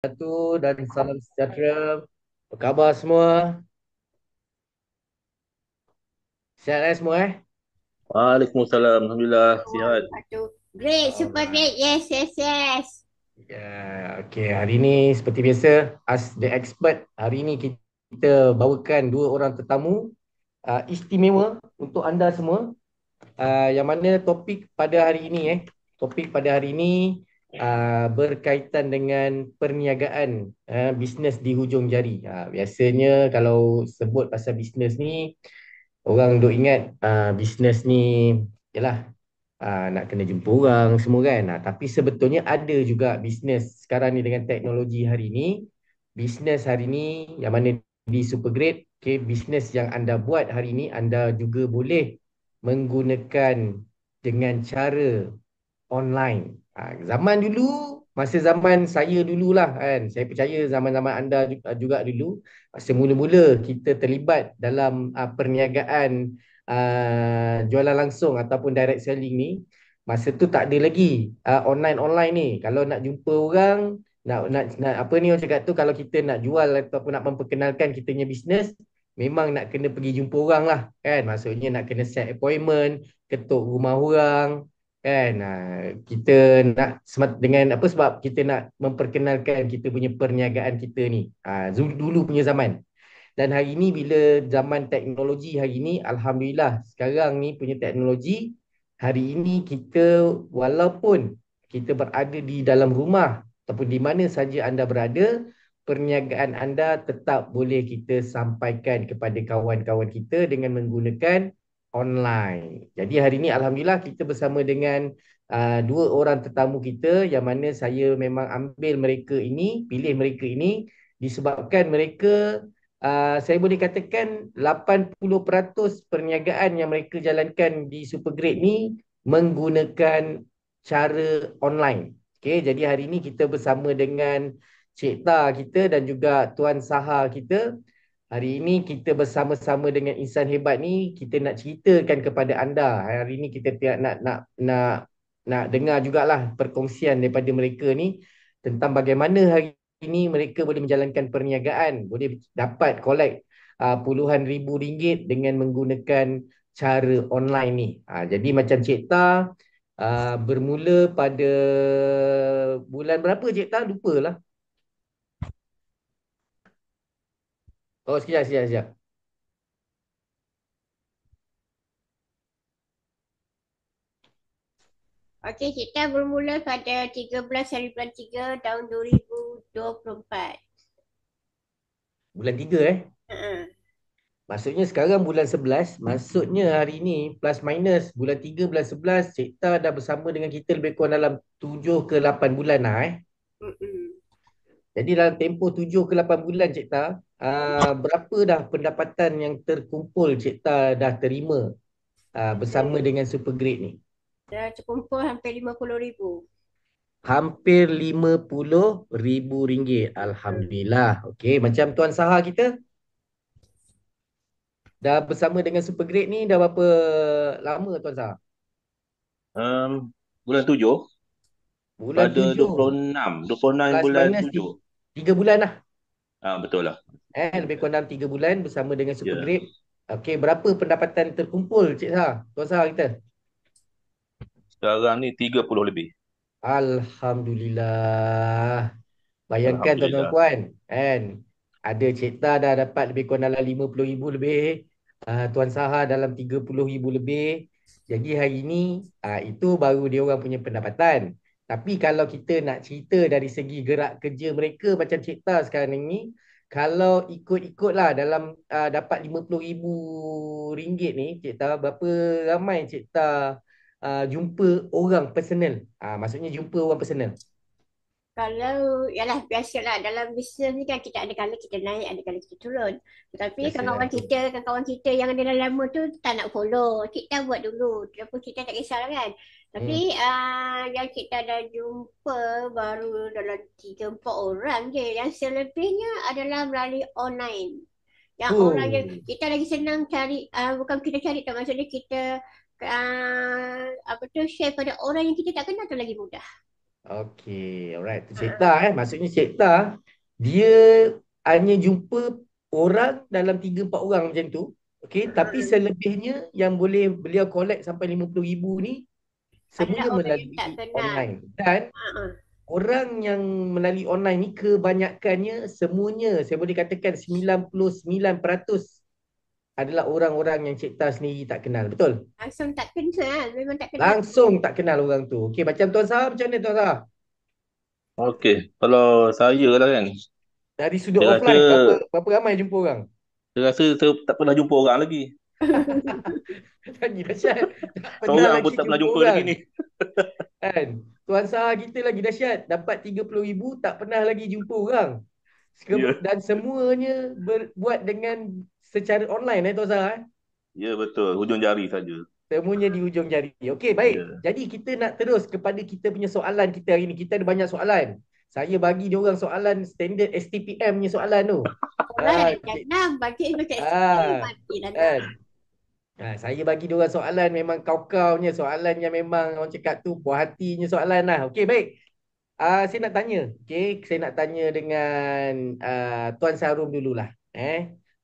Dan salam sejahtera. Apa khabar semua? Sihat semua Waalaikumsalam. Alhamdulillah sihat. Wabarakatuh. Great, super Alright. great. Yes, yes, yes. Ya, okay. Hari ini seperti biasa, as the expert, hari ini kita bawakan dua orang tetamu istimewa untuk anda semua. Yang mana topik pada hari ini topik pada hari ini berkaitan dengan perniagaan, bisnes di hujung jari. Biasanya kalau sebut pasal bisnes ni, orang duk ingat bisnes ni yalah, nak kena jumpa orang semua kan. Tapi sebetulnya ada juga bisnes sekarang ni dengan teknologi hari ni. Bisnes hari ni yang mana di Supergrade, okay, bisnes yang anda buat hari ni anda juga boleh menggunakan dengan cara online. Zaman dulu, masa zaman saya dululah kan, saya percaya zaman-zaman anda juga dulu, masa mula-mula kita terlibat dalam perniagaan, jualan langsung ataupun direct selling ni, masa tu tak ada lagi online-online ni. Kalau nak jumpa orang, nak apa ni orang cakap tu, kalau kita nak jual ataupun nak memperkenalkan kita punya bisnes, memang nak kena pergi jumpa orang lah kan. Maksudnya nak kena set appointment, ketuk rumah orang kan. Kita nak dengan apa, sebab kita nak memperkenalkan kita punya perniagaan kita ni, dulu punya zaman. Dan hari ini bila zaman teknologi hari ini, Alhamdulillah sekarang ni punya teknologi, hari ini kita walaupun kita berada di dalam rumah ataupun di mana saja anda berada, perniagaan anda tetap boleh kita sampaikan kepada kawan-kawan kita dengan menggunakan online. Jadi hari ini Alhamdulillah kita bersama dengan dua orang tetamu kita, yang mana saya memang ambil mereka ini, pilih mereka ini disebabkan mereka, saya boleh katakan 80% perniagaan yang mereka jalankan di Supergrade ni menggunakan cara online. Okey, jadi hari ini kita bersama dengan Cik Ta kita dan juga Tuan Saha kita. Hari ini kita bersama-sama dengan insan hebat ni, kita nak ceritakan kepada anda. Hari ini kita nak dengar jugalah perkongsian daripada mereka ni tentang bagaimana hari ini mereka boleh menjalankan perniagaan, boleh dapat collect puluhan ribu ringgit dengan menggunakan cara online ni. Jadi macam Cik Ta, bermula pada bulan berapa Cik Ta? Lupalah. Oh, sekejap, sekejap, sekejap. Okey, kita bermula pada 13 hari bulan 3 tahun 2024. Bulan 3 Ha. Maksudnya sekarang bulan 11, maksudnya hari ini plus minus bulan 3 bulan 11, Cipta dah bersama dengan kita lebih kurang dalam 7 ke 8 bulan lah Mm-mm. Jadi dalam tempoh 7 ke 8 bulan Cipta, berapa dah pendapatan yang terkumpul Cipta dah terima bersama Eh, dengan Supergrade ni? Dah terkumpul hampir 50,000. Hampir RM50,000. Mm. Alhamdulillah. Okey, macam Tuan Saha kita dah bersama dengan Supergrade ni dah berapa lama Tuan Saha? Um, bulan 7 Bulan pada 7 26 plus bulan minus 7. 3 bulan lah. Betul lah. Lebih kurang dalam 3 bulan bersama dengan Ya. Supergrade. Okey, berapa pendapatan terkumpul Cik Sah? Tuan Sah kita. Sekarang ni 30 lebih. Alhamdulillah. Bayangkan tuan-tuan dan Alhamdulillah. puan, kan? Ada Cik Ta dah dapat lebih kurang dalam 50,000 lebih. Tuan Saha dalam 30,000 lebih. Jadi hari ini, itu baru dia orang punya pendapatan. Tapi kalau kita nak cerita dari segi gerak kerja mereka macam Cik Ta sekarang ini, kalau ikut-ikutlah dalam dapat 50,000 ringgit ni, Cik Ta, berapa ramai Cik Ta jumpa orang personal? Maksudnya jumpa orang personal. Kalau, yalah biasalah dalam bisnes ni kan kita ada kala kita naik, ada kala kita turun. Tetapi Biasa lah tu. kawan-kawan kita yang ada dalam lama tu tak nak follow. Kita buat dulu. Walaupun kita tak kisah lah kan. Hmm. Tapi yang kita dah jumpa baru dalam 3-4 orang je. Yang selebihnya adalah melalui online. Yang orang yang Oh. kita lagi senang cari, bukan kita cari tak, maksudnya kita apa tu share pada orang yang kita tak kenal tu lagi mudah. Okey, alright. Tu Cik Ta maksudnya Cik Ta dia hanya jumpa orang dalam 3 4 orang macam tu. Okey, tapi selebihnya yang boleh beliau collect sampai 50,000 ni Adalah semuanya orang yang tak melalui kenal. online. Dan Ha. orang yang melalui online ni kebanyakannya semuanya saya boleh katakan 99% adalah orang-orang yang Cik Ta sendiri tak kenal. Betul? Langsung tak kenal, memang tak kenal. Langsung tak kenal orang tu. Okey, macam Tuan Sahab macam mana Tuan Sahab? Okey, kalau saya lah kan, Dari sudut saya rasa offline, berapa ramai jumpa orang? saya tak pernah jumpa orang lagi. Lagi dahsyat. Tak pernah Seorang pun lagi tak pernah jumpa jumpa lagi orang. ni. Kan? Tuan Sahab kita lagi dahsyat. Dapat 30,000, tak pernah lagi jumpa orang. Ya, Dan semuanya berbuat dengan secara online, Tuan Sahab. ya betul. Hujung jari saja. Semuanya di hujung jari. Okey, baik. Ya. Jadi kita nak terus kepada kita punya soalan kita hari ni. Kita ada banyak soalan. Saya bagi dia orang soalan standard STPM punya soalan tu. Ah, Alright, jangan baca macam SPM ah, matilah nak. kan? Saya bagi dia orang soalan memang kau-kaunya, soalan yang memang orang cakap tu puas hatinya soalan lah. Okey, baik. Saya nak tanya. Okey, saya nak tanya dengan Tuan Syahrum dululah.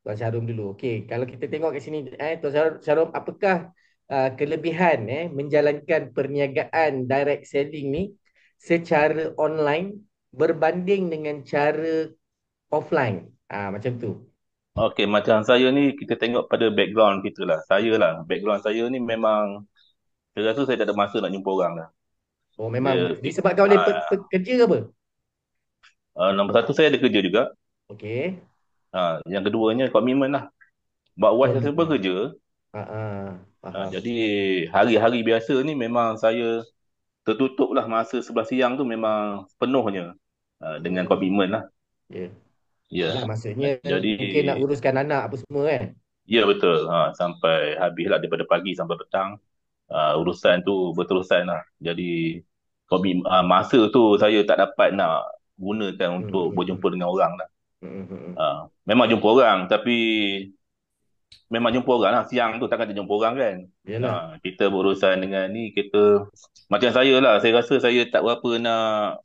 Tuan Syahrum dulu. Okey, kalau kita tengok kat sini, Tuan Syahrum, apakah kelebihan menjalankan perniagaan direct selling ni secara online berbanding dengan cara offline? Macam tu. Okey, macam saya ni kita tengok pada background kita lah. Saya lah, background saya ni memang saya rasa saya tak ada masa nak jumpa orang lah. Oh, memang Dia, disebabkan oleh kerja ke apa? nombor satu saya ada kerja juga. Okey. Yang keduanya komitmen lah. Buat wife saya pun Komitmen. kerja. Faham. Jadi hari-hari biasa ni memang saya tertutup lah masa 11 siang tu memang penuhnya dengan Hmm. komitmen lah. Ya. Yalah, Ya. maksudnya Jadi mungkin nak uruskan anak apa semua kan? ya betul. Sampai habis lah daripada pagi sampai petang. Urusan tu berterusan lah. Jadi masa tu saya tak dapat nak gunakan Hmm, untuk hmm, hmm. berjumpa dengan orang lah. Hmm. Memang jumpa orang tapi memang jumpa orang lah. Siang tu takkan kita jumpa orang kan. Yalah. Kita berurusan dengan ni, kita macam saya lah. Saya rasa saya tak berapa nak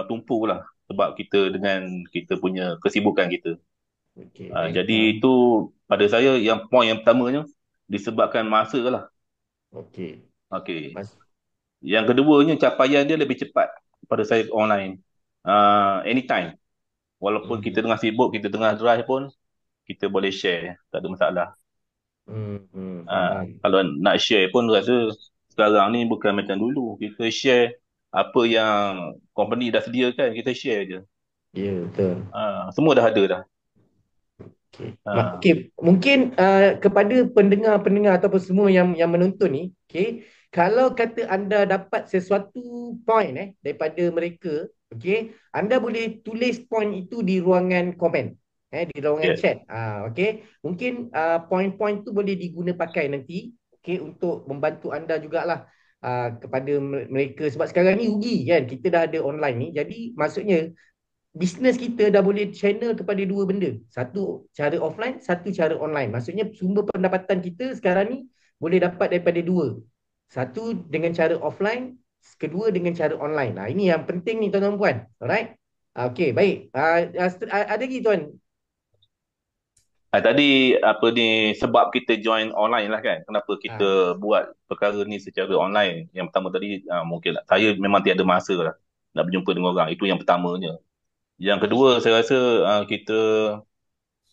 tumpu lah. Sebab kita dengan kita punya kesibukan kita. Okey, baik. Jadi itu pada saya yang poin yang pertamanya disebabkan masa lah. Okey. Okey. Mas Yang keduanya capaian dia lebih cepat pada saya online. Anytime. Walaupun kita hmm. tengah sibuk, kita tengah drive pun kita boleh share. Tak ada masalah. Faham. Kalau nak share pun rasa sekarang ni bukan macam dulu. Kita share apa yang company dah sediakan, kita share je. Ya, betul. Semua dah ada dah. Okey. Ah, Okey, mungkin kepada pendengar-pendengar ataupun semua yang menonton ni, okey, kalau kata anda dapat sesuatu point daripada mereka, okey, anda boleh tulis point itu di ruangan komen, di ruangan yes. chat. Okey, mungkin point-point tu boleh diguna pakai nanti, okey, untuk membantu anda jugalah kepada mereka sebab sekarang ni rugi kan, kita dah ada online ni. Jadi maksudnya bisnes kita dah boleh channel kepada dua benda. Satu cara offline, satu cara online. Maksudnya sumber pendapatan kita sekarang ni boleh dapat daripada dua. Satu dengan cara offline, kedua dengan cara online. Ini yang penting ni tuan-tuan puan. Alright? Okey, baik. Ada lagi tuan? Tadi apa ni sebab kita join online lah kan. Kenapa Ah, kita buat perkara ni secara online. Yang pertama tadi mungkin lah. Saya memang tiada masa lah nak berjumpa dengan orang. Itu yang pertamanya. Yang kedua saya rasa kita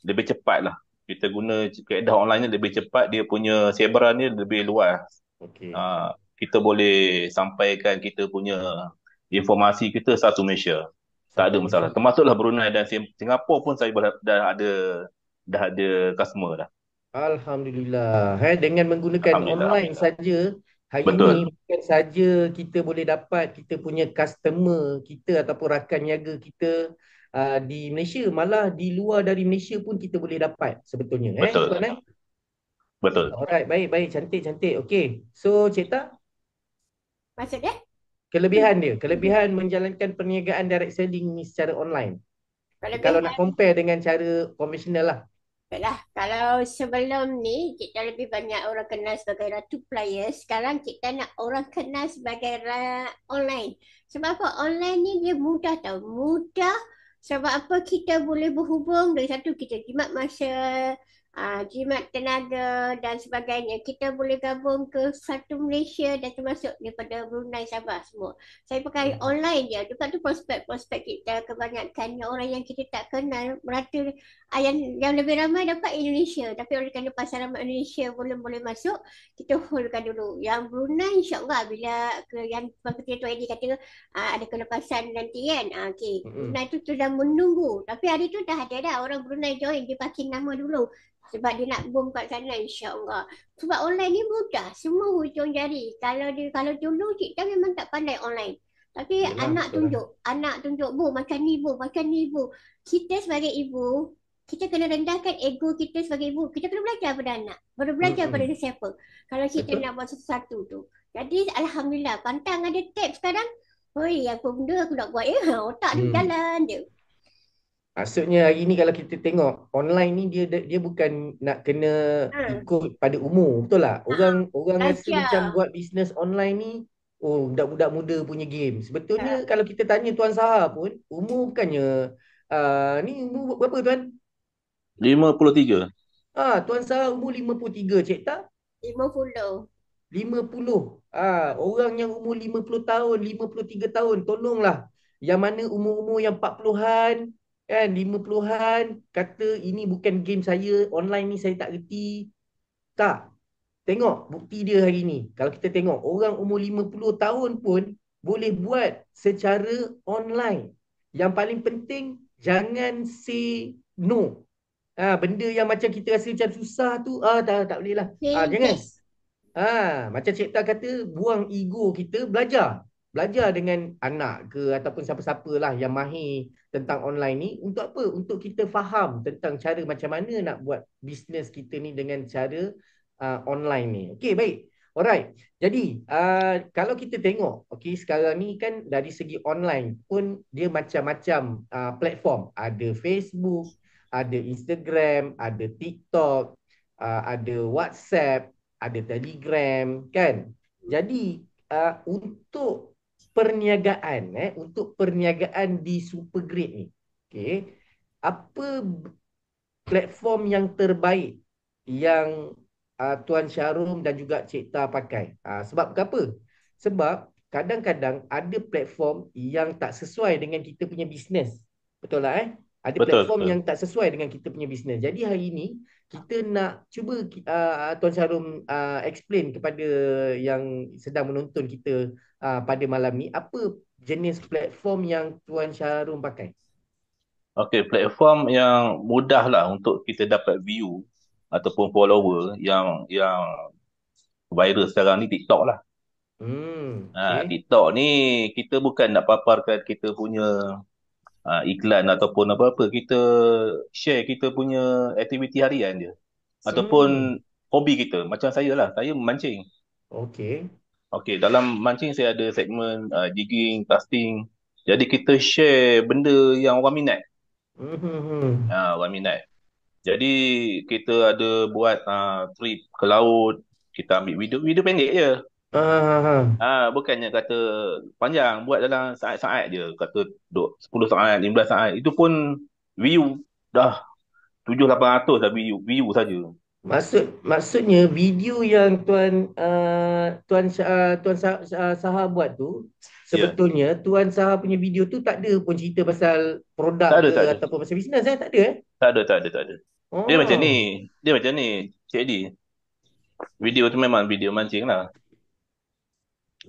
lebih cepat lah. Kita guna kaedah online ni lebih cepat. Dia punya sebaran dia lebih luas. okey. Kita boleh sampaikan kita punya informasi kita satu Malaysia. Tak ada Satu masalah. Malaysia. Termasuklah Brunei dan Singapura pun saya dah ada customer dah. Alhamdulillah. Dengan menggunakan Alhamdulillah, online alhamdulillah. saja, hari ini Betul, bukan saja kita boleh dapat kita punya customer kita ataupun rakan niaga kita di Malaysia, malah di luar dari Malaysia pun kita boleh dapat sebetulnya. betul, Tuan. betul. Alright, baik, baik. Cantik, cantik. Okey. So, Cik Ta, Maksudnya? kelebihan menjalankan perniagaan direct selling ni secara online. Kalau nak Kelebihan, compare dengan cara konvensional lah. Baiklah, kalau sebelum ni kita lebih banyak orang kenal sebagai Ratu Player. Sekarang kita nak orang kenal sebagai online. Sebab apa? Online ni dia mudah tau. Mudah sebab apa kita boleh berhubung dari satu kita jimat masa, jimat tenaga dan sebagainya. Kita boleh gabung ke satu Malaysia dan termasuk daripada Brunei, Sabah semua. Saya pakai online je. Dekat tu prospek-prospek kita kebanyakannya orang yang kita tak kenal merata. Yang lebih ramai dapat Indonesia. Tapi oleh kerana pasaran Indonesia belum boleh masuk, kita holdkan dulu. Yang Brunei insyaAllah bila yang Ketua Tuan Edi kata ada kelepasan nanti kan. Okay. Brunei tu sudah menunggu. Tapi hari tu dah ada dah orang Brunei join. Dia parking nama dulu. Sebab dia nak boom kat sana insyaAllah. Sebab online ni mudah. Semua hujung jari. Kalau dulu kita memang tak pandai online. Tapi Yalah, anak tunjuk, bu macam ni bu, macam ni bu. Kita sebagai ibu, kita kena rendahkan ego kita sebagai ibu. Kita kena belajar pada anak. Baru belajar pada siapa. Kalau kita betul. nak buat sesuatu tu. Jadi Alhamdulillah. Pantang ada tab sekarang. Oi, apa benda aku nak buat ya? Otak dia berjalan je. Maksudnya hari ni kalau kita tengok online ni dia bukan nak kena ikut pada umur, betul tak? Orang rasa macam buat bisnes online ni, oh budak-budak muda punya game. Sebetulnya kalau kita tanya Tuan Saha pun, umur bukannya ni umur berapa Tuan? 53. Tuan Saha umur 53, Cik Tak? 50. 50. Orang yang umur 50 tahun, 53 tahun, tolonglah. Yang mana umur-umur yang 40-an, kan, 50-an, kata ini bukan game saya, online ni saya tak reti. Tak. Tengok bukti dia hari ni. Kalau kita tengok, orang umur 50 tahun pun boleh buat secara online. Yang paling penting, jangan say no. Benda yang macam kita rasa macam susah tu, tak boleh lah. Jangan. Macam Cik Tak kata, buang ego kita, belajar. Belajar dengan anak ke ataupun siapa-siapa lah yang mahir tentang online ni. Untuk apa? Untuk kita faham tentang cara macam mana nak buat bisnes kita ni dengan cara online ni. Okey, baik. Alright. Jadi, kalau kita tengok, okay, sekarang ni kan dari segi online pun dia macam-macam platform. Ada Facebook, ada Instagram, ada TikTok, ada WhatsApp, ada Telegram, kan? Jadi untuk perniagaan di Supergrade ni, okay, apa platform yang terbaik yang Tuan Syarum dan juga Cik Ta pakai? Sebab apa? Sebab kadang-kadang ada platform yang tak sesuai dengan kita punya bisnes. Betul tak? Ada platform yang tak sesuai dengan kita punya bisnes. Jadi hari ini kita nak cuba Tuan Syarum explain kepada yang sedang menonton kita pada malam ni, apa jenis platform yang Tuan Syarum pakai? Okey, platform yang mudah lah untuk kita dapat view ataupun follower yang viral sekarang ni TikTok lah. Okay. TikTok ni kita bukan nak paparkan kita punya iklan ataupun apa-apa. Kita share kita punya aktiviti harian je. Ataupun hobi kita. Macam saya lah. Saya memancing. Okay. Okey, dalam mancing saya ada segmen jigging, casting. Jadi kita share benda yang orang minat. Orang minat. Jadi kita ada buat trip ke laut. Kita ambil video pendek je. Bukannya kata panjang, buat dalam saat-saat je, kata 10 saat, 15 saat. Itu pun view dah 700-800 dah view saja. Maksudnya video yang Tuan Saha buat tu, sebetulnya Tuan Saha punya video tu tak ada pun cerita pasal produk tak ada. ataupun pasal bisnes, tak ada Tak ada. Dia macam ni, Cik Edi. Video tu memang video mancing lah.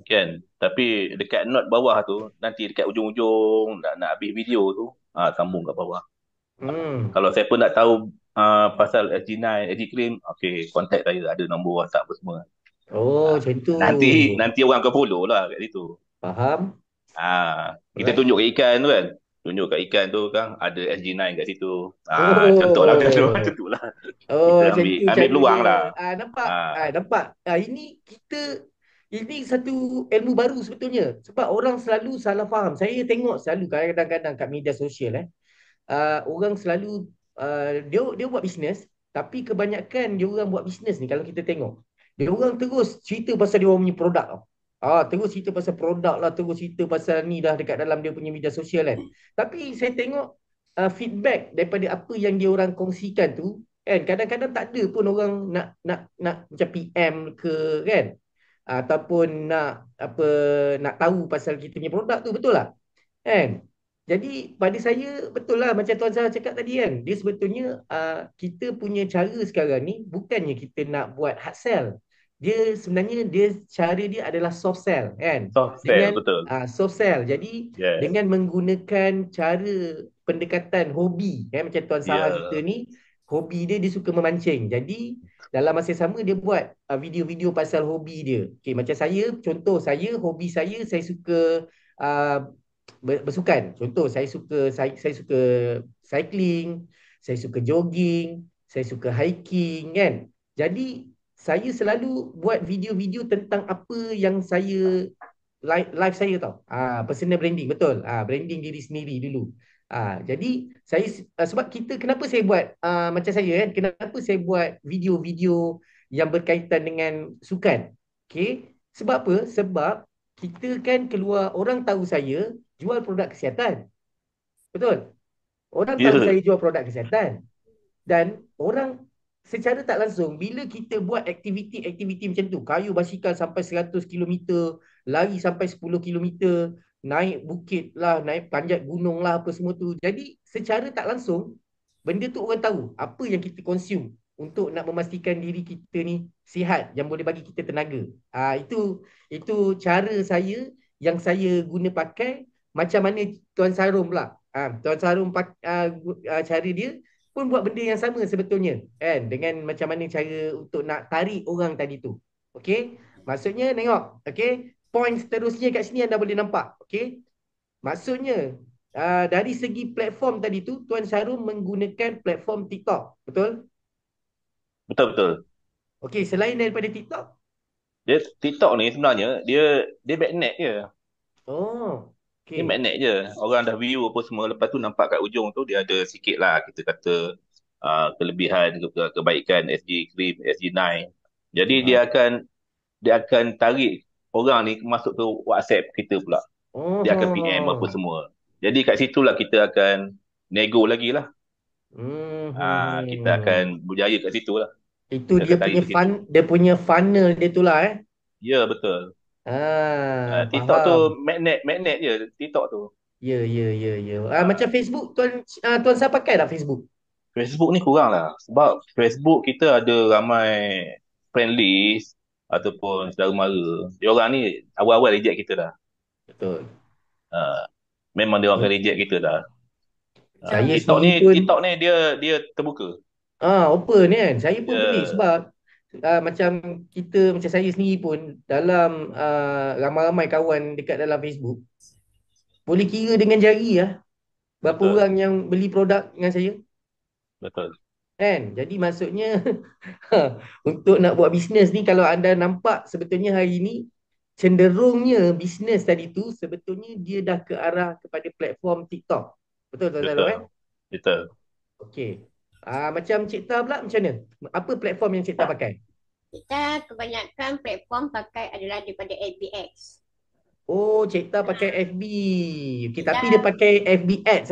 Kan? Tapi dekat note bawah tu, nanti dekat ujung-ujung nak habis video tu, sambung kat bawah. Kalau saya pun nak tahu pasal SG9, SG Cream, okey, contact saya, ada nombor WhatsApp apa semua. Macam tu. Nanti orang akan follow lah kat situ. Faham? Kita tunjuk kat ikan tu kan. Tunjuk kat ikan tu kan, ada SG9 kat situ. Contoh lah macam tu lah. Kita ambil peluang lah. Nampak. Ini satu ilmu baru sebetulnya. Sebab orang selalu salah faham. Saya tengok selalu kadang-kadang kat media sosial orang selalu dia buat bisnes, Tapi kebanyakan dia orang buat bisnes ni, kalau kita tengok, dia orang terus cerita pasal dia orang punya produk tau. Terus cerita pasal produk lah, terus cerita pasal ni dah dekat dalam dia punya media sosial kan. Tapi saya tengok feedback daripada apa yang dia orang kongsikan tu, kan kadang-kadang tak ada pun orang nak macam PM ke kan, ataupun nak tahu pasal kita punya produk tu, betul lah kan. Jadi pada saya betul lah macam Tuan Sarah cakap tadi kan, dia sebetulnya kita punya cara sekarang ni bukannya kita nak buat hard sell, dia sebenarnya cara dia adalah soft sell kan, Soft sell, dengan betul. soft sell. Jadi Yes. dengan menggunakan cara pendekatan hobi kan, macam Tuan Sarah kita Ya. ni hobi dia suka memancing. Jadi dalam masa yang sama dia buat video-video pasal hobi dia. Okay, macam saya, contoh saya, hobi saya suka uh, bersukan. Contoh saya suka cycling, saya suka jogging, saya suka hiking kan. Jadi saya selalu buat video-video tentang apa yang saya live saya tau. Personal branding, betul. Branding diri sendiri dulu. Jadi saya sebab kita, kenapa saya buat macam saya kan, kenapa saya buat video-video yang berkaitan dengan sukan. Okay. Sebab apa? Sebab kita kan keluar, orang tahu saya jual produk kesihatan. Betul? Orang tahu Ya. saya jual produk kesihatan. Dan orang secara tak langsung, bila kita buat aktiviti-aktiviti macam tu, kayu basikal sampai 100 km, lari sampai 10 km, naik bukit lah, naik panjat gunung lah, apa semua tu. Jadi secara tak langsung, benda tu orang tahu apa yang kita consume untuk nak memastikan diri kita ni sihat, yang boleh bagi kita tenaga. Itu cara saya yang saya guna pakai. Macam mana Tuan Sarum pula? Tuan Sarum cara dia pun buat benda yang sama sebetulnya kan, dengan macam mana cara untuk nak tarik orang tadi tu. Okey, maksudnya tengok, okey, point seterusnya kat sini anda boleh nampak. Okey, maksudnya dari segi platform tadi tu, Tuan Syarul menggunakan platform TikTok, betul? Betul-betul. Okey, selain daripada TikTok. Dia TikTok ni sebenarnya dia magnet je. Oh, Dia okey. magnet je. Orang dah view apa semua, lepas tu nampak kat ujung tu dia ada sikit lah kita kata kelebihan kebaikan SG Cream, SG9. Jadi dia akan tarik orang ni masuk ke WhatsApp kita pula. Dia akan PM apa Oh. semua. Jadi kat situlah kita akan nego lagi lah. Kita akan Hmm. berjaya kat situ lah. Itu Kita dia akan tarik punya ke situ. dia punya funnel dia tu lah Ya, betul. TikTok tu Faham. magnet je TikTok tu. Ya, ya, ya, ya. Macam Ah, Facebook, Tuan Sah pakai tak Facebook? Facebook ni kurang lah. Sebab Facebook kita ada ramai friend list ataupun saudara mara. Dia orang ni awal-awal reject kita dah. Betul. Ah, Memang dia orang akan reject kita dah. Saya TikTok sendiri ni pun TikTok ni dia terbuka. open kan. Saya pun pelik Ya, sebab macam macam saya sendiri pun dalam ramai-ramai kawan dekat dalam Facebook, boleh kira dengan jari berapa betul. orang yang beli produk dengan saya Betul. kan. Jadi maksudnya untuk nak buat bisnes ni, kalau anda nampak sebetulnya hari ni cenderungnya bisnes tadi tu sebetulnya dia dah ke arah kepada platform TikTok. Betul tak Zalo Betul. Betul. Okey. Macam Cik Ta pula macam mana? Apa platform yang Cik Ta pakai? Kita kebanyakan platform pakai adalah daripada FBX. Oh, Cik Ta pakai FB. Okey, tapi dia Kita pakai FB Ads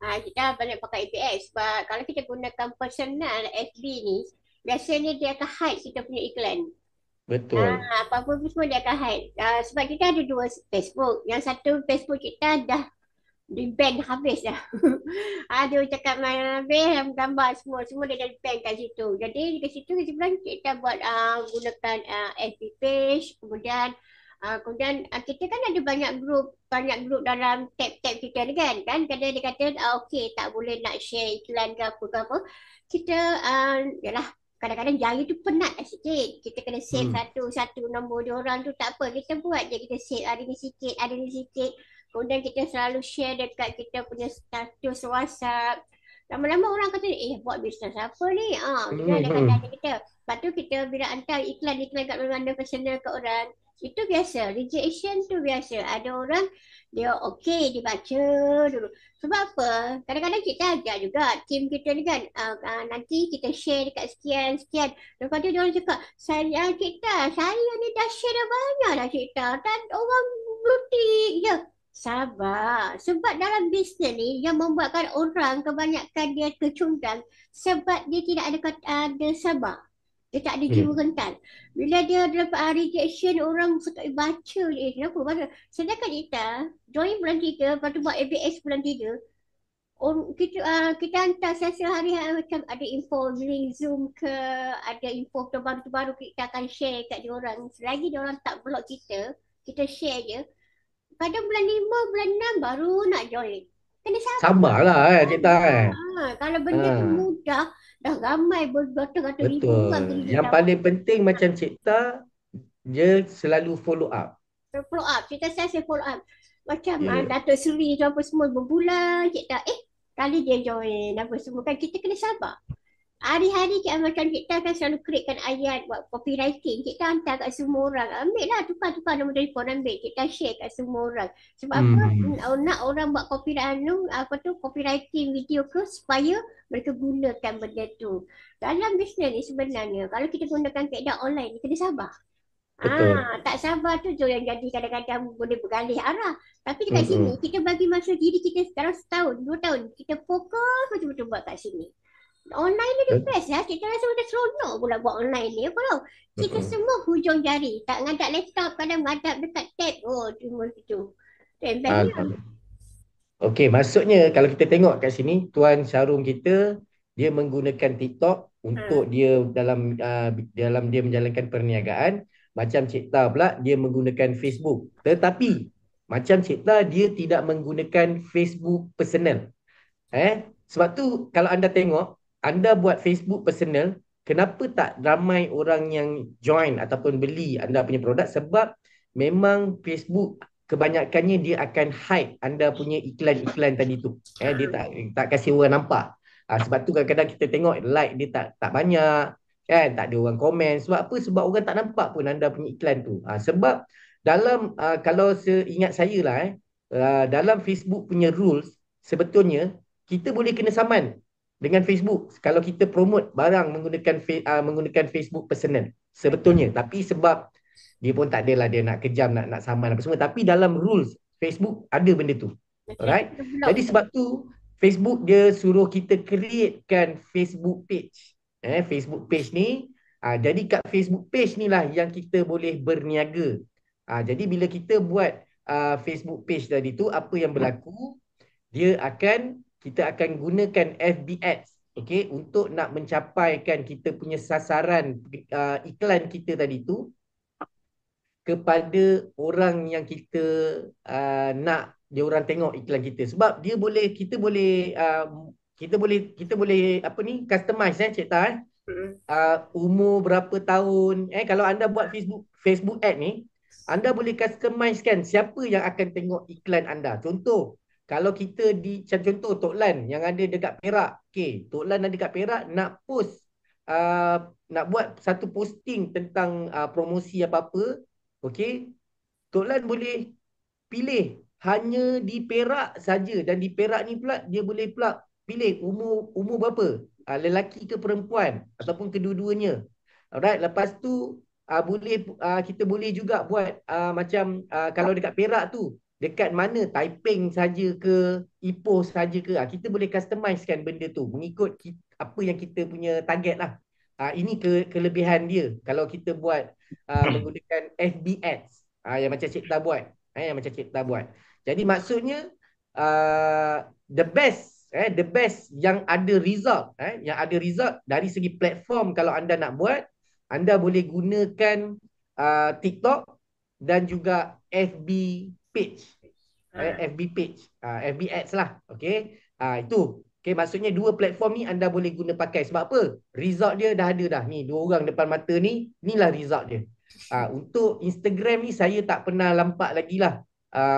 kita banyak pakai FBX sebab kalau kita gunakan personal FB ni, biasanya dia akan hide kita punya iklan. Betul. Apa-apa pun semua dia akan hide. Sebab kita ada dua Facebook. Yang satu Facebook kita dah di ban habis dah. Dia cakap main habis gambar semua dia dah ban kat situ. Jadi di situ sebenarnya kita buat gunakan FB page, kemudian kita kan ada banyak grup dalam tab-tab kita ni kan kadang dia kata okey tak boleh nak share iklan ke apa. Kita yalah, kadang-kadang jari tu penat lah sikit. Kita kena save Hmm. satu nombor dia orang tu, tak apa. Kita buat je, kita save ada ni sikit, ada ni sikit. Kemudian kita selalu share dekat kita punya status WhatsApp. Lama-lama orang kata, buat bisnes apa ni? Dia ada kata Hmm. kita. Lepas tu kita bila hantar iklan-iklan kat mana personal kat orang, Itu biasa, rejection tu biasa. Ada orang dia okey, dia baca dulu. Sebab apa? Kadang-kadang kita ajar juga tim kita ni kan, nanti kita share dekat sekian-sekian. Lepas tu dia orang cakap, saya ni dah share dah banyak dah cerita. Dan orang blutik je. Sabar. Sebab dalam bisnes ni yang membuatkan orang kebanyakan dia kecundang sebab dia tidak ada sabar. Dia tak ada jiwa rentan. Bila dia dapat rejection, orang suka baca je. Kenapa? Baca. Sedangkan kita join bulan 3, lepas tu buat ABS bulan 3. Kita hantar sehari-hari macam ada info link Zoom ke, ada info terbaru-terbaru kita akan share kat diorang. Selagi diorang tak block kita share je. Kadang bulan 5, bulan 6 baru nak join. Kena sabar. Sabarlah Cik Tah kan. Kalau benda tu mudah, dah ramai beratus-ratus ribu orang Betul. kerja Yang paling penting macam Cik Tah, dia selalu follow up. follow up. Cerita saya follow up. Macam Ya. Datuk Seri tu apa semua berbulan. Kita kali dia join apa semua kan. Kita kena sabar. Hari-hari macam kita akan selalu createkan ayat buat copywriting. Kita hantar kat semua orang. Ambil lah, tukar-tukar nombor telefon ambil. Kita share kat semua orang. Sebab apa? Nak orang buat copywriting video ke supaya mereka gunakan benda tu. Dalam bisnes ni sebenarnya, kalau kita gunakan kaedah online ni, kena sabar. Betul. Tak sabar tu yang jadi kadang-kadang boleh bergalih arah. Tapi dekat sini, kita bagi masa diri kita dalam setahun, 2 tahun. Kita fokus betul-betul buat kat sini. Online ni the best lah. Kita rasa macam seronok pula buat online ni. Apa tau? Kita semua hujung jari. Tak ngadap laptop, kadang ngadap dekat tab. Oh, cuma itu. Okey, maksudnya kalau kita tengok kat sini, Tuan Syarum kita, dia menggunakan TikTok untuk dia dalam dia menjalankan perniagaan. Macam Cik Tah pula, dia menggunakan Facebook. Tetapi, macam Cik Tah, dia tidak menggunakan Facebook personal. Sebab tu, kalau anda tengok, anda buat Facebook personal, kenapa tak ramai orang yang join ataupun beli anda punya produk? Sebab memang Facebook kebanyakannya dia akan hide anda punya iklan-iklan tadi tu. Dia tak kasih orang nampak. Sebab tu kadang-kadang kita tengok like dia tak banyak, kan? Tak ada orang komen. Sebab apa? Sebab orang tak nampak pun anda punya iklan tu. Sebab dalam kalau seingat saya lah, dalam Facebook punya rules, sebetulnya kita boleh kena saman dengan Facebook kalau kita promote barang menggunakan Facebook personal sebetulnya. Tapi sebab dia pun tak adalah dia nak kejam, nak saman apa semua. Tapi dalam rules Facebook ada benda tu. Alright? Jadi sebab tu Facebook dia suruh kita createkan Facebook page. Facebook page ni, jadi kat Facebook page ni lah yang kita boleh berniaga. Jadi bila kita buat Facebook page tadi tu, apa yang berlaku, kita akan gunakan FB Ads, okay, untuk nak mencapaikan kita punya sasaran iklan kita tadi tu kepada orang yang kita nak dia orang tengok iklan kita. Sebab kita boleh apa ni, customize Cik Tah, umur berapa tahun. Kalau anda buat Facebook ad ni, anda boleh customize kan siapa yang akan tengok iklan anda. Contoh, kalau kita contoh Tok Lan yang ada dekat Perak. Okay, Tok Lan ada dekat Perak nak post, nak buat satu posting tentang promosi apa-apa. Okay, Tok Lan boleh pilih hanya di Perak saja. Dan di Perak ni pula dia boleh pula pilih umur berapa, lelaki ke perempuan ataupun kedua-duanya. Alright, lepas tu kita boleh juga buat macam kalau dekat Perak tu dekat mana, Taiping saja ke, Ipoh saja ke, kita boleh customizekan benda tu mengikut apa yang kita punya target lah. Ini kelebihan dia kalau kita buat menggunakan FB Ads, yang macam Cik Tah buat. Jadi maksudnya the best yang ada result, dari segi platform. Kalau anda nak buat, anda boleh gunakan TikTok dan juga FB page. FB Ads lah. Okay. Itu. Okay, maksudnya dua platform ni anda boleh guna pakai. Sebab apa? Result dia dah ada dah. Ni, dua orang depan mata ni, inilah result dia. Untuk Instagram ni, saya tak pernah nampak lagi lah.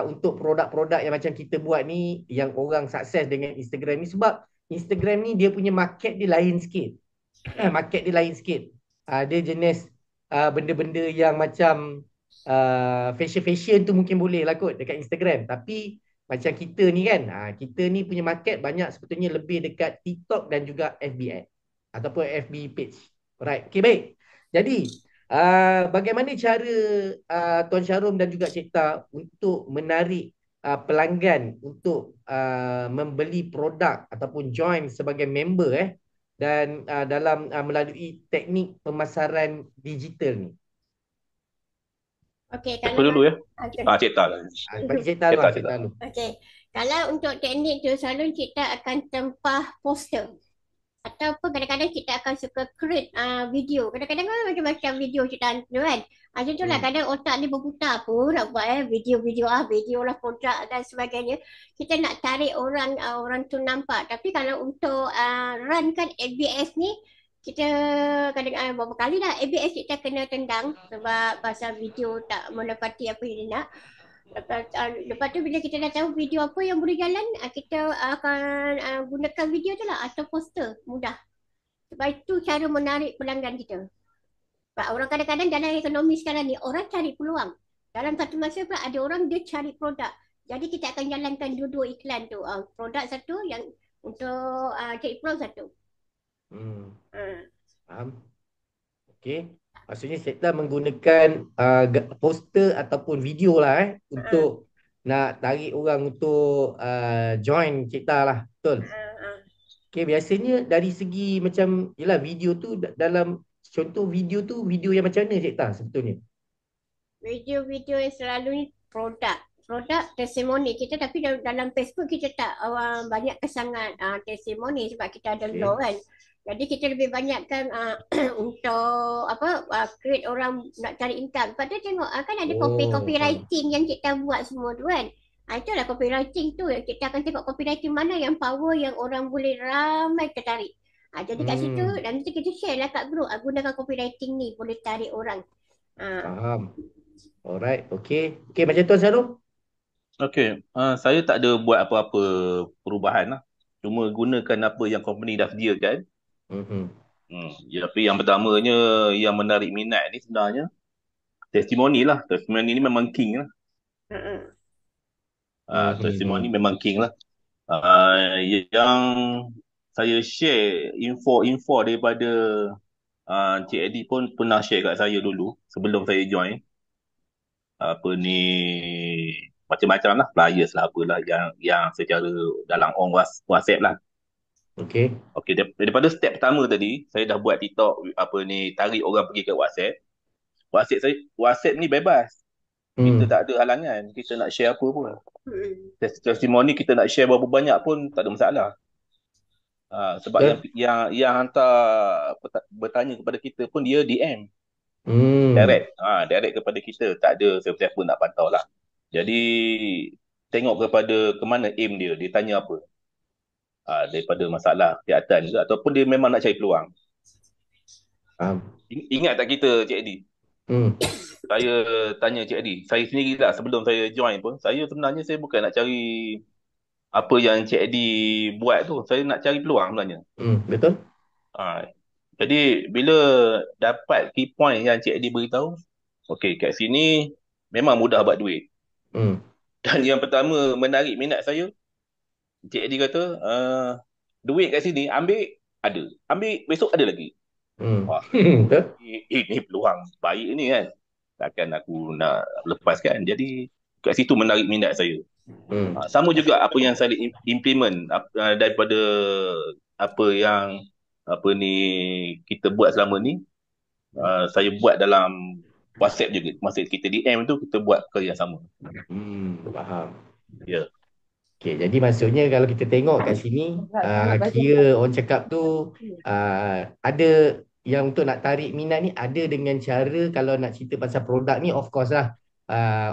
Untuk produk-produk yang macam kita buat ni, yang orang sukses dengan Instagram ni. Sebab Instagram ni, dia punya market dia lain sikit. Dia jenis benda-benda yang macam fashion-fashion tu mungkin boleh lah kot dekat Instagram. Tapi macam kita ni kan, kita ni punya market banyak sebetulnya lebih dekat TikTok dan juga FB ad ataupun FB page. Alright, okay baik. Jadi, bagaimana cara Tuan Syarum dan juga Cik Ta untuk menarik pelanggan untuk membeli produk ataupun join sebagai member dan dalam melalui teknik pemasaran digital ni. Okey, Siapa kalau dulu ya? okey. Cik Ta lah. Bagi Cik Ta Cik dulu, Ta, Cik Cik Ta. Ta dulu. Okey. Kalau untuk teknik tu selalu kita akan tempah poster. Ataupun kadang-kadang kita akan suka create video. Kadang-kadang kan macam-macam video kita tu kan. Macam tu lah Hmm. kadang otak ni berputar apa nak buat video-video video lah produk dan sebagainya. Kita nak tarik orang orang tu nampak. Tapi kalau untuk run kan ABS ni kita kadang beberapa kali dah ABS kita kena tendang sebab pasal video tak menepati apa yang dia nak. Lepas tu bila kita dah tahu video apa yang boleh jalan, kita akan gunakan video tu lah atau poster mudah. Sebab itu cara menarik pelanggan kita. Sebab orang kadang-kadang dalam ekonomi sekarang ni, orang cari peluang. Dalam satu masa pula ada orang dia cari produk. Jadi kita akan jalankan dua-dua iklan tu. Produk satu yang untuk cari peluang satu. Hmm. Uh. Faham? Okey. Maksudnya Cik Ta menggunakan poster ataupun video lah untuk nak tarik orang untuk join Cik Ta lah. Betul? Okey, biasanya dari segi macam yelah video tu dalam contoh video tu video yang macam mana Cik Ta sebetulnya? Video-video yang selalu ni produk testimoni kita, tapi dalam Facebook kita tak banyak kesangat testimoni sebab kita ada law kan. Jadi kita lebih banyakkan untuk create orang nak cari income. Lepas tu tengok kan ada copywriting yang kita buat semua tu kan. Itulah copywriting tu. Kita akan tengok copywriting mana yang power yang orang boleh ramai tertarik. Jadi kat situ dan nanti kita share lah kat group. Gunakan copywriting ni boleh tarik orang. Faham. Alright, okay. Okay, macam Tuan Syarum? Okay, saya tak ada buat apa-apa perubahan lah. Cuma gunakan apa yang company dah sediakan. Tapi yang pertamanya yang menarik minat ni sebenarnya testimoni lah. Testimoni ni memang king lah. Testimoni memang king lah. Yang saya share info daripada Cik Eddie pun pernah share kat saya dulu sebelum saya join. Apa ni macam-macam lah, flyers lah apalah yang secara dalam WhatsApp lah. Okay, daripada step pertama tadi saya dah buat TikTok, tarik orang pergi ke WhatsApp. WhatsApp ni bebas. Kita tak ada halangan, kita nak share apa pun. Testimoni kita nak share berapa banyak pun tak ada masalah. Sebab yang hantar bertanya kepada kita pun dia DM. Direct kepada kita, tak ada siapa-siapa nak pantau lah. Jadi tengok kepada ke mana aim dia tanya apa. Daripada masalah kesihatan ke ataupun dia memang nak cari peluang. Ingat tak kita Cik Adi? Saya tanya Cik Adi, saya sendiri lah sebelum saya join pun, saya sebenarnya saya bukan nak cari apa yang Cik Adi buat tu, saya nak cari peluang sebenarnya. Betul. Jadi bila dapat key point yang Cik Adi beritahu, okey kat sini memang mudah buat duit. Dan yang pertama menarik minat saya, Cik Adi kata, duit kat sini ambil besok ada lagi. Wah, ini peluang baik ni kan. Takkan aku nak lepaskan. Jadi kat situ menarik minat saya. Sama juga apa yang saya implement daripada apa yang kita buat selama ni, saya buat dalam WhatsApp juga. Masa kita DM tu kita buat kerja yang sama. Faham. Ya. Okay, jadi maksudnya kalau kita tengok kat sini, kira orang cakap tu ada yang untuk nak tarik minat ni ada dengan cara kalau nak cerita pasal produk ni, of course lah.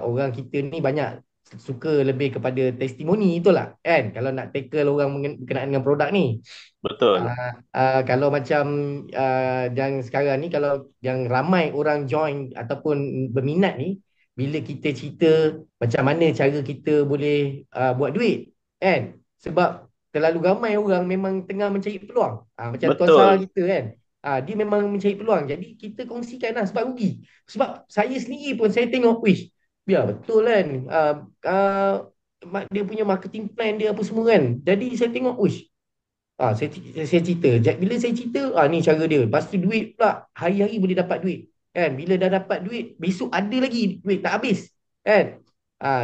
Orang kita ni banyak suka lebih kepada testimoni, itulah kan, kalau nak tackle orang berkenaan dengan produk ni. Betul. Kalau macam yang sekarang ni, kalau yang ramai orang join ataupun berminat ni, bila kita cerita macam mana cara kita boleh buat duit kan, sebab terlalu ramai orang memang tengah mencari peluang, macam Tuan Sarah kita kan, Dia memang mencari peluang. Jadi kita kongsikan lah sebab rugi. Sebab saya sendiri pun saya tengok, wish, biar betul kan. Dia punya marketing plan dia apa semua kan. Jadi saya tengok, wish, saya cerita. Bila saya cerita, ni cara dia. Lepas tu duit pula, hari-hari boleh dapat duit. Kan? Bila dah dapat duit, besok ada lagi duit tak habis. Kan?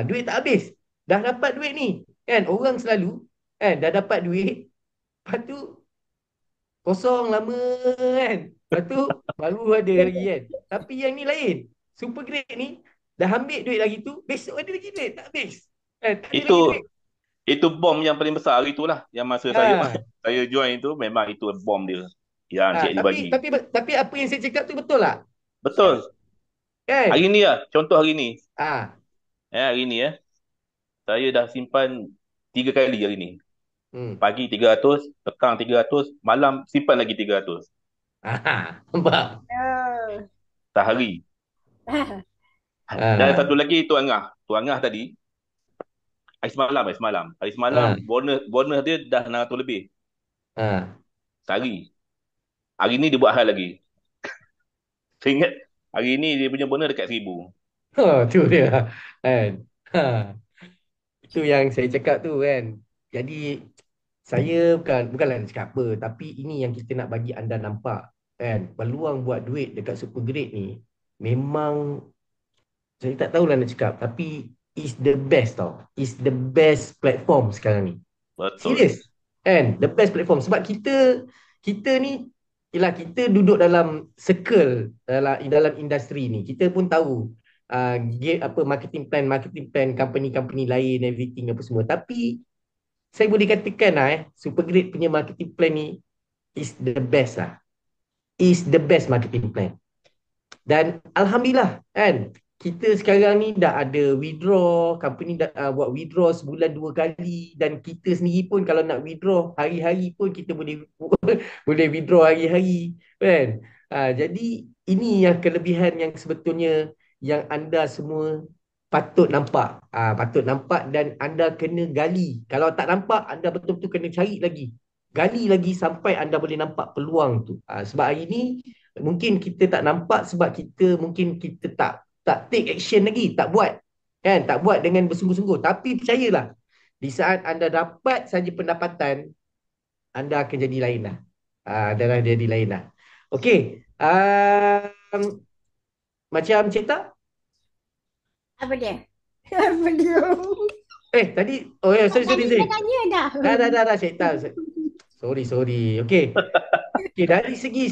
Duit tak habis. Dah dapat duit ni. Kan? Orang selalu, kan, dah dapat duit. Lepas tu, kosong lama kan. Lepas tu, baru ada lagi kan. Tapi yang ni lain. Super grade ni, dah ambil duit lagi tu, besok ada lagi duit. Tak habis. Kan? Tak ada lagi duit. Itu bom yang paling besar hari itulah. Yang masa saya Ah, saya join tu memang itu bom dia yang ah, Cik Ali tapi bagi. tapi tapi apa yang saya cakap tu betul tak? Betul. Hari Kan? ni lah, contoh hari ni. Ah, Hari ni saya dah simpan 3 kali hari ni. hmm. Pagi 300, petang 300, malam simpan lagi 300. Nampak? Oh. Sehari. Dan Ah, satu lagi Tuan Angah. Tuan Angah tadi, hari semalam ah, bonus dia dah 600 lebih. ah. Sehari. Hari ni dia buat hal lagi. Saya ingat hari ni dia punya bonus dekat 1,000. Tu dia kan. Ha, itu yang saya cakap tu kan. Jadi saya bukanlah nak cakap apa, tapi ini yang kita nak bagi anda nampak kan. Peluang buat duit dekat super grade ni memang saya tak tahulah nak cakap, tapi is the best tau. Is the best platform sekarang ni. Betul. Serius. Kan? The best platform. Sebab kita ni, yelah, kita duduk dalam circle dalam industri ni. Kita pun tahu apa marketing plan company-company lain, everything apa semua. Tapi saya boleh katakan lah, super great punya marketing plan ni is the best lah. Is the best marketing plan. Dan Alhamdulillah kan, kita sekarang ni dah ada withdraw, company dah buat withdraw sebulan 2 kali, dan kita sendiri pun kalau nak withdraw hari-hari pun kita boleh boleh withdraw hari-hari kan. Jadi ini yang kelebihan yang sebetulnya yang anda semua patut nampak. Patut nampak dan anda kena gali. Kalau tak nampak, anda betul-betul kena cari lagi. Gali lagi sampai anda boleh nampak peluang tu. Sebab hari ni mungkin kita tak nampak sebab kita tak take action lagi, tak buat. Kan? Tak buat dengan bersungguh-sungguh. Tapi percayalah, di saat anda dapat saja pendapatan, anda akan jadi lain lah. Anda akan jadi lain lah. Okey. Macam cerita? Apa dia? Apa dia? Tadi, oh ya, sorry, Tadi sorry, dah sorry. tanya dah. Dah, cerita. Sorry. Okey. Okay, dari segi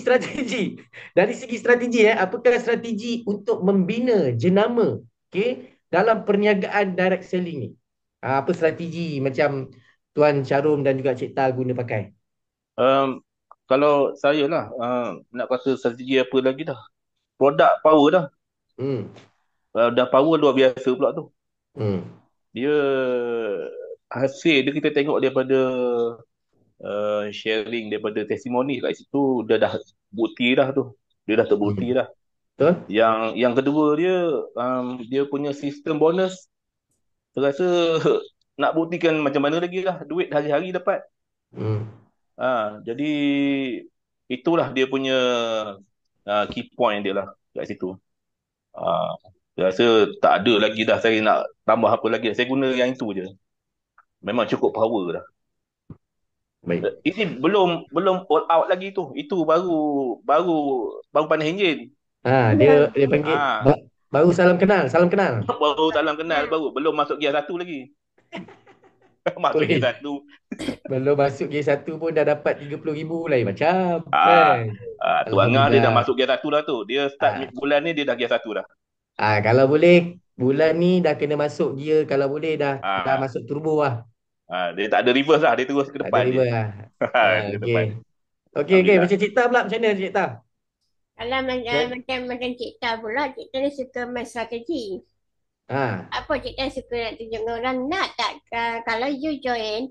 strategi, apakah strategi untuk membina jenama, dalam perniagaan direct selling ni? Apa strategi macam Tuan Charum dan juga Cik Ta guna pakai? Um, Kalau saya lah, nak kata strategi apa lagi dah. Produk power dah. Hmm. Dah power luar biasa pula tu. Hmm. Dia hasil dia kita tengok daripada sharing, daripada testimoni kat situ, dia dah bukti dah tu. Dia dah terbukti Hmm. dah. Betul? Yang kedua dia, dia punya sistem bonus, saya rasa nak buktikan macam mana lagi lah. Duit hari-hari dapat. Hmm. Jadi itulah dia punya key point dia lah kat situ. Saya rasa tak ada lagi dah saya nak tambah apa lagi. Saya guna yang itu je. Memang cukup power dah. Baik. Ini belum belum all out lagi tu. Itu baru baru panas enjin. Dia panggil Ah, baru salam kenal, salam kenal. baru dalam kenal baru. Belum masuk gear 1 lagi. Masuk gear Oi, 1. belum masuk G1 pun dah dapat 30,000 lain macam. Ah, Kan? Tu Angah dia dah Alhamdulillah. masuk gear 1 dah tu. Dia start Ah, bulan ni dia dah gear 1 dah. Kalau boleh bulan ni dah kena masuk gear, kalau boleh dah Ah, masuk turbo lah. Dia tak ada reverse lah. Dia terus ke Tak ada depan je. riba lah. Ke Okey. depan. Okey. Alhamdulillah. Macam Cik Ta pula, macam mana Cik Ta? Kalau Kan? macam Cik Ta pula, Cik Ta ni suka main strategi. Ha. Apa Cik Ta suka nak tunjuk dengan orang, nak tak kalau you join,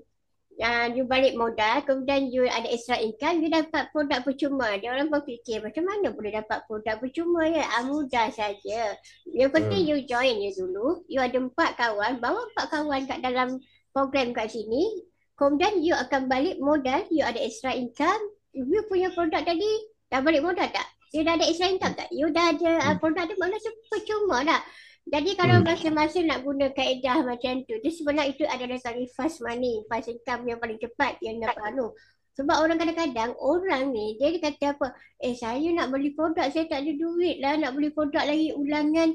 you balik modal, kemudian you ada extra income, you dapat produk percuma. Dia orang berfikir, macam mana boleh dapat produk percuma ya? Mudah saja. Yang penting Hmm. you join je dulu. You ada 4 kawan, bawa 4 kawan kat dalam program kat sini. Kemudian you akan balik modal, you ada extra income, you punya produk tadi Dah balik modal tak? You dah ada extra income tak? You dah ada produk tu mana percuma dah. Jadi kalau Hmm. masing-masing nak guna kaedah macam tu, dia sebenarnya itu adalah cari fast money, fast income yang paling cepat yang dapat anu. Sebab orang kadang-kadang, orang ni, dia kata apa, saya nak beli produk, saya tak ada duit lah, nak beli produk lagi ulangan.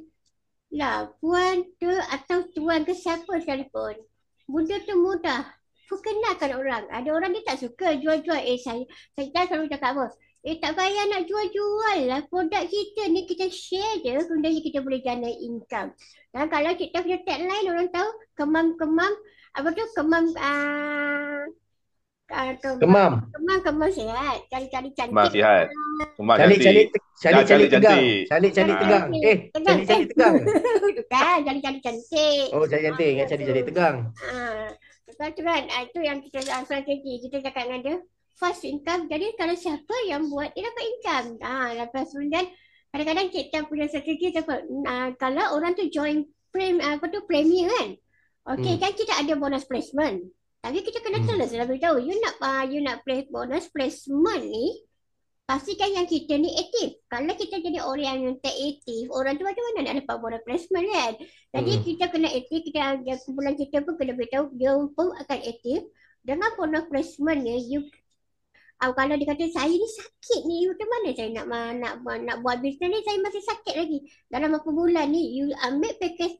Lah, puan tu atau tuan ke siapa sekalipun. Benda tu mudah. Perkenalkan orang. Ada orang dia tak suka jual-jual. Saya tak selalu cakap apa. Tak payah nak jual-jual lah. Produk kita ni kita share je. Kemudian kita boleh gana income. Dan kalau kita punya tagline orang tahu. Kemam-kemam. Apa tu? Kemam. Kemam sihat. Cari-cari Kemar cantik. sihat. Kemar Calik-calik cantik. calik-calik tegang. cantik. Calik-calik Cari tegang. cantik. Tegang. Calik-calik tegang. Itu kan. Cari-cari cantik. Oh, cari cantik. Ingat calik-calik tegang. Lepas tu kan, itu yang kita strategi. Kita cakap dengan dia, fast income. Jadi kalau siapa yang buat, dia dapat income. Lepas kemudian, kadang-kadang kita punya strategi, kalau orang tu join premier kan. Okey, kan kita ada bonus placement. Tapi kita kena terus beritahu, you nak play bonus placement ni, pastikan yang kita ni aktif. Kalau kita jadi orang yang tak aktif, orang tu macam mana nak dapat bonus placement kan? Jadi kita kena aktif, kumpulan kita pun kena beritahu dia pun akan aktif. Dengan bonus placement ni, kalau dia kata saya ni sakit ni, macam mana saya nak buat bisnes ni, saya masih sakit lagi. Dalam berapa bulan ni, you ambil package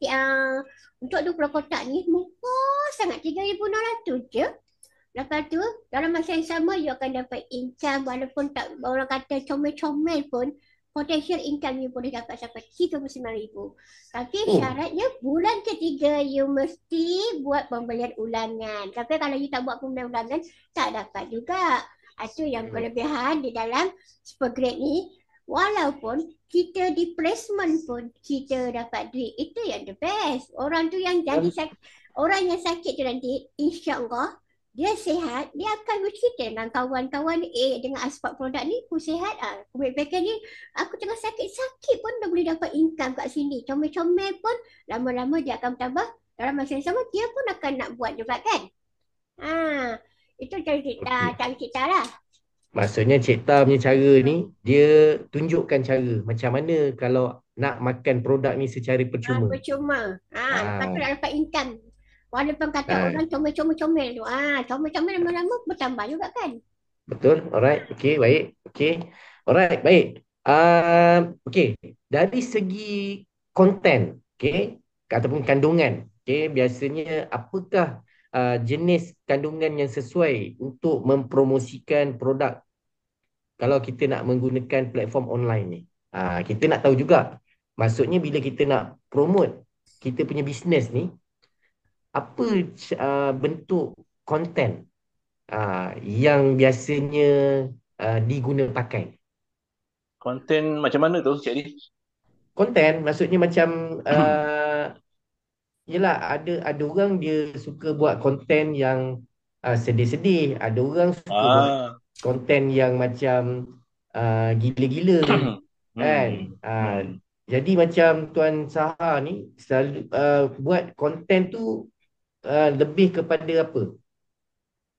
untuk 20 kotak ni, murah sangat, 3,600 je. Lepas tu, dalam masa yang sama, you akan dapat income walaupun tak orang kata comel-comel pun, potential income you boleh dapat sampai 39,000. Tapi syaratnya, bulan ketiga, you mesti buat pembelian ulangan. Tapi kalau you tak buat pembelian ulangan, tak dapat juga. Itu yang kelebihan di dalam super grade ni. Walaupun kita di placement pun, kita dapat duit. Itu yang the best. Orang tu yang jadi sakit, orang yang sakit tu nanti, insya-Allah, dia sihat, dia akan bercerita dengan kawan-kawan dengan asbab produk ni, aku sihat, aku ambil package ni, aku tengah sakit-sakit pun dah boleh dapat income kat sini. Comel-comel pun, lama-lama dia akan bertambah. Dalam masa yang sama, dia pun akan nak buat juga kan. Itu cari kita lah. Maksudnya Cik Ta punya cara ni, dia tunjukkan cara macam mana kalau nak makan produk ni secara percuma. Percuma. Lepas tu nak dapat income. Walaupun kata orang comel-comel tu. Comel-comel lama-lama bertambah juga kan. Betul. Alright. Okey, baik. Okey. Alright, baik. Okey. Dari segi konten, okey, ataupun kandungan, okey, biasanya apakah jenis kandungan yang sesuai untuk mempromosikan produk kalau kita nak menggunakan platform online ni? Kita nak tahu juga. Maksudnya bila kita nak promote kita punya bisnes ni, apa bentuk konten yang biasanya diguna pakai? Konten macam mana tu, Cik Di? Konten maksudnya macam yelah, ada orang dia suka buat konten yang sedih-sedih, ada orang suka buat konten yang macam gila-gila kan. Jadi macam Tuan Saha ni selalu buat konten tu lebih kepada apa?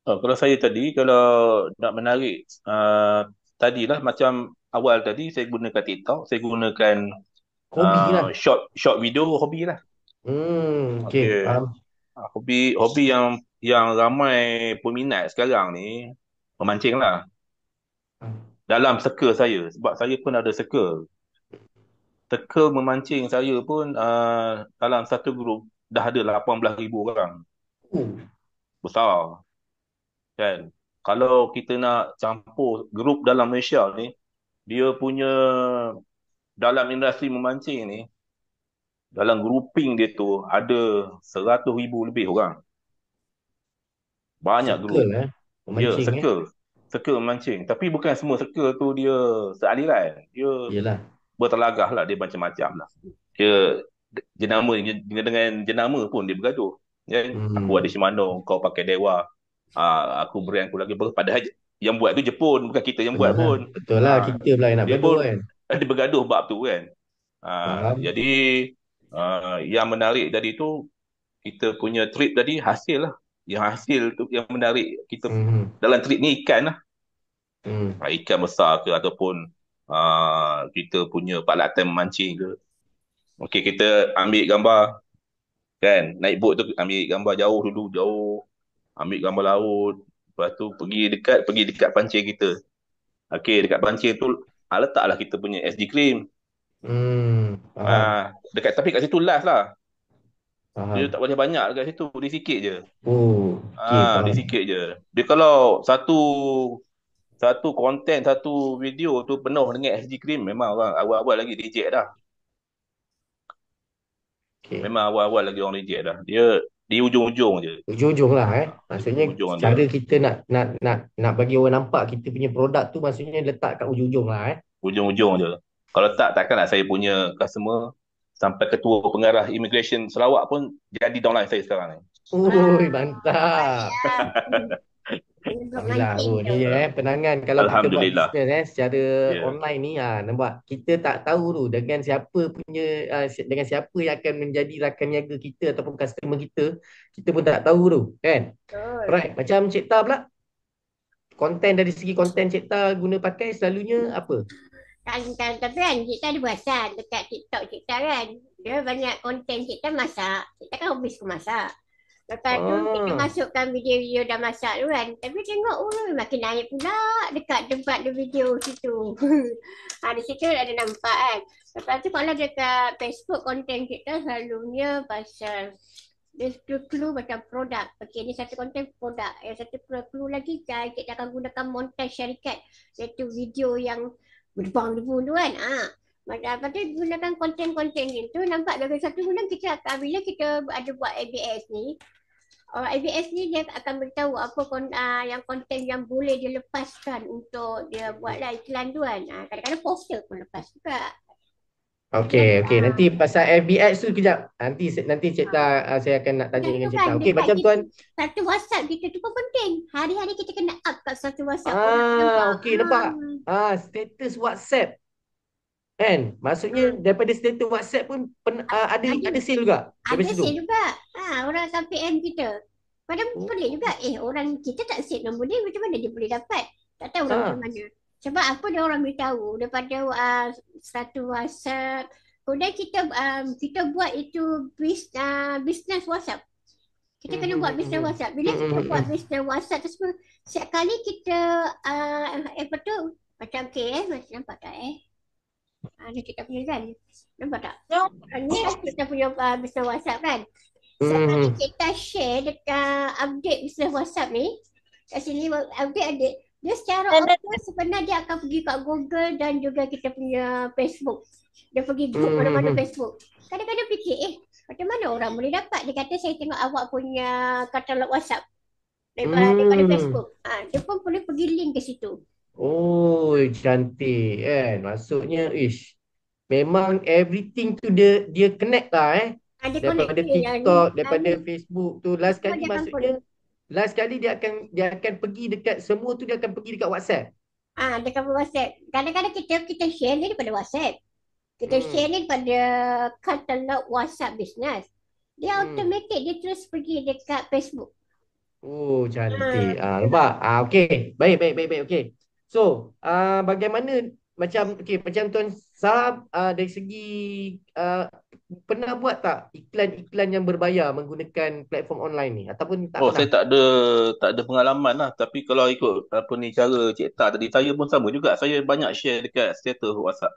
Kalau saya tadi, kalau nak menarik tadilah macam awal tadi saya gunakan TikTok, saya gunakan Hobi lah. short video hobi lah. Okay. Hobi yang ramai peminat sekarang ni memancing lah. Dalam circle saya, sebab saya pun ada circle. Circle memancing saya pun dalam satu grup dah ada 18,000 orang. Besar. Kan? Kalau kita nak campur grup dalam Malaysia ni, dia punya dalam industri memancing ni, dalam grouping dia tu ada 100,000 lebih orang. Banyak grup. Memancing, circle memancing. Tapi bukan semua circle tu dia sealiran. Dia bertelagah lah, dia macam-macam lah. Dia jenama dengan jenama pun dia bergaduh. Aku ada Shimano, kau pakai Dewa. Aku brand aku lagi. Padahal yang buat tu Jepun, bukan kita yang buat pun. Betul lah, kita pula yang nak bergaduh kan. Dia bergaduh bab tu kan. Jadi yang menarik tadi tu, kita punya trip tadi hasil lah. Yang hasil tu yang menarik kita dalam trip ni ikan lah. Ikan besar ke ataupun kita punya part time memancing ke. Okey, kita ambil gambar kan, naik bot tu ambil gambar jauh dulu, jauh, ambil gambar laut, lepas tu pergi dekat pancing kita. Okey, dekat pancing tu letaklah kita punya SD cream. Faham. Dekat, tapi kat situ last lah. Dia Faham. tak boleh banyak dekat situ, dia sikit je. Oh, okey, Dia faham. sikit je. Dia kalau satu satu konten, satu video tu penuh dengan SD cream, memang orang awal-awal lagi reject dah. Okey. Memang awal-awal lagi orang reject dah. Dia di ujung-ujung je. Ujung-ujung lah Di Maksudnya ujung-ujung dia. cara kita nak bagi orang nampak kita punya produk tu maksudnya letak kat ujung-ujung lah Ujung-ujung je. Kalau tak, takkanlah saya punya customer sampai ketua pengarah immigration Sarawak pun jadi downline saya sekarang ni. Ui, mantap. Bayar. Untuk Alhamdulillah mancing ni tu. penangan kalau kita buat Alhamdulillah. bisnes secara Ya. online ni nampak kita tak tahu tu dengan siapa punya dengan siapa yang akan menjadi rakan niaga kita ataupun customer kita pun tak tahu tu kan. Betul. Alright, macam Cik Ta pula, konten dari segi konten Cik Ta guna pakai selalunya apa? Tapi kan kita ada perasan dekat TikTok kita kan. Dia banyak konten kita masak. Kita kan hobi suka masak. Lepas tu kita Ah, masukkan video-video dah masak tu kan. Tapi tengok makin naik pula dekat tempat the video situ. Di situ ada nampak kan. Lepas tu kalau dekat Facebook konten kita selalunya pasal dia clue macam produk. Okey, ni satu konten produk. Yang satu clue lagi kan kita akan gunakan montage syarikat, iaitu video yang berdebar-debar tu kan. Lepas tu gunakan konten-konten itu nampak dari satu bulan kita akan, bila kita ada buat ABS ni, ABS ni dia akan beritahu apa yang konten yang boleh dilepaskan untuk dia buatlah iklan tu kan. Kadang-kadang poster pun lepas juga. okey. Nanti pasal FBX tu kejap. Nanti Cik Ta saya akan nak tanya dengan Itu Cik kan Ta. Okey, dekat macam tuan. satu WhatsApp kita tu pun penting. Hari-hari kita kena up kat satu WhatsApp. Orang nampak. Okey nampak. Status WhatsApp. Kan? Maksudnya Ah, daripada status WhatsApp pun ada sale juga Ada daripada situ. share juga. Orang akan PM kita. Padahal Oh, pelik juga. Orang kita tak set nombor dia. Macam mana dia boleh dapat? Tak tahu lah macam ah. mana. Sebab apa dia orang beritahu daripada satu WhatsApp. Kemudian kita buat itu business WhatsApp. Kita kena buat business WhatsApp. Bila kita buat business WhatsApp tersebut, setiap kali kita apa tu macam macam nampak tak Ada kita punya kan. Nampak tak? Ni kita punya business WhatsApp kan. Setiap kali kita share dekat update business WhatsApp ni, kat sini update ada. Dia secara auto sebenarnya dia akan pergi kat Google dan juga kita punya Facebook. Dia pergi group mana-mana Facebook. Kadang-kadang fikir, macam mana orang boleh dapat? Dia kata saya tengok awak punya katalog WhatsApp daripada Facebook. Dia pun boleh pergi link ke situ. Oh, cantik kan. Maksudnya memang everything tu dia connect lah Dia daripada connect TikTok, daripada Facebook tu. Last semua kali dia akan maksudnya last kali dia akan pergi dekat semua tu, dia akan pergi dekat WhatsApp. dekat WhatsApp. Kadang-kadang kita share ni daripada WhatsApp. Kita share ni pada katalog WhatsApp business. Dia automatic dia terus pergi dekat Facebook. Oh, cantik. Nampak? Okey. Baik. Okey. So, bagaimana macam Tuan Sahab dari segi pernah buat tak iklan-iklan yang berbayar menggunakan platform online ni ataupun tak pernah? Saya tak ada pengalaman lah. Tapi kalau ikut apa ni cara Cik Ta tadi, saya pun sama juga. Saya banyak share dekat status WhatsApp.